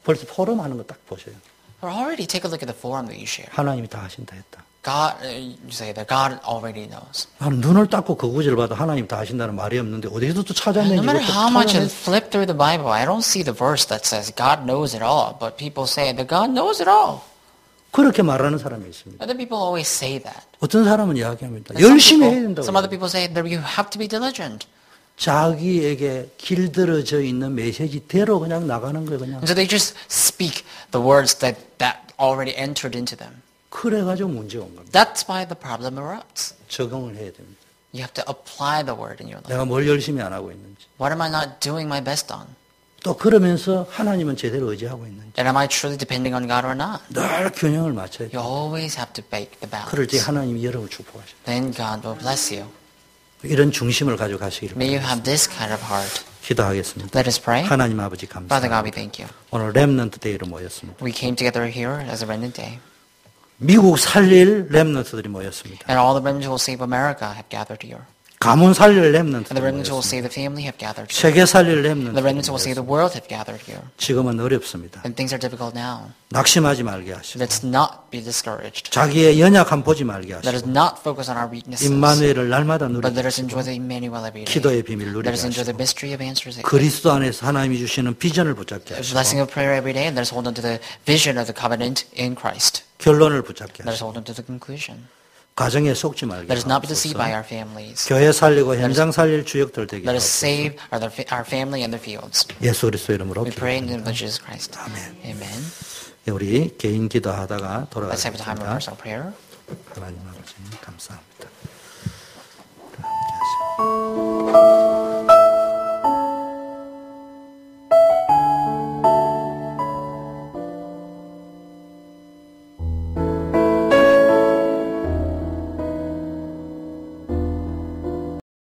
벌써 포럼하는 거 딱 보세요. Or already take a look at the forum that you share. 하나님이 다 하신다 했다. You say that God already knows. 나는 눈을 닦고 그 구절을 봐도 하나님 다 하신다는 말이 없는데 어디서 또 No 찾아내는지 matter how much I 찾아내. flip through the Bible, I don't see the verse that says God knows it all. But people say that God knows it all. 그렇게 말하는 사람이 있습니다. Other people always say that. 어떤 사람은 이야기합니다. And some 열심히 해야 people- 된다고. Some other people say that you have to be diligent. 자기에게 길들어져 있는 메시지대로 그냥 나가는 거예요. 그냥. And so they just speak the words that already entered into them. 그래가지고 문제가 온 겁니다. That's why the problem erupts. 적응을 해야 됩니다. You have to apply the word in your life. 내가 뭘 열심히 안 하고 있는지. What am I not doing my best on? 또 그러면서 하나님은 제대로 의지하고 있는지. And am I truly depending on God or not? 늘 균형을 맞춰야 돼요. You always have to make the 그럴 때 balance. 하나님이 여러분을 축복하셔요. Then God will bless you. 이런 중심을 가지고 가시기를 May you 바랍니다. have this kind of heart. 기도하겠습니다. Let us pray. 하나님 아버지 Father God, we 감사합니다. thank you. 오늘 렘넌트 데이로 모였습니다. We came together here as a remnant day. 미국 살릴 렘넌트들이 모였습니다. And all the remnants who will save America have gathered here. 가문 살릴 And the 렘넌트들이 remnants who will 모였습니다. save the family have gathered here. 세계 살릴 And the remnants 렘넌트들이 who will save the 모였습니다. world have gathered here. 지금은 어렵습니다. And things are difficult now. 낙심하지 말게 하시고 Let's not be discouraged. 자기의 연약함 보지 말게 Let us 하시고 not focus on our weaknesses. 임마누엘을 날마다 But let us 누리게 enjoy 하시고 the Emmanuel every day. 기도의 비밀 누리게 Let us enjoy the 하시고 mystery of answers. 그리스도 안에서 하나님이 주시는 비전을 붙잡게 The blessing 하시고 of prayer every day. And let us hold on to the vision of the covenant in Christ. 결론을 붙잡게 Let us 하시고 hold on to the conclusion. 가정에 속지 말게 Let us not be deceived by 하옵소서. our families. 교회 살리고 현장 살릴 주역들 되게 Let us 하옵소서. save our family and their fields. 예수 그리스도 이름으로 We pray in the name 기도합니다. of Jesus Christ. 아멘. Amen. 우리 개인 기도하다가 Let's have a time of 돌아가겠습니다. personal prayer. 하나님 아버지 감사합니다. 함께 하시고.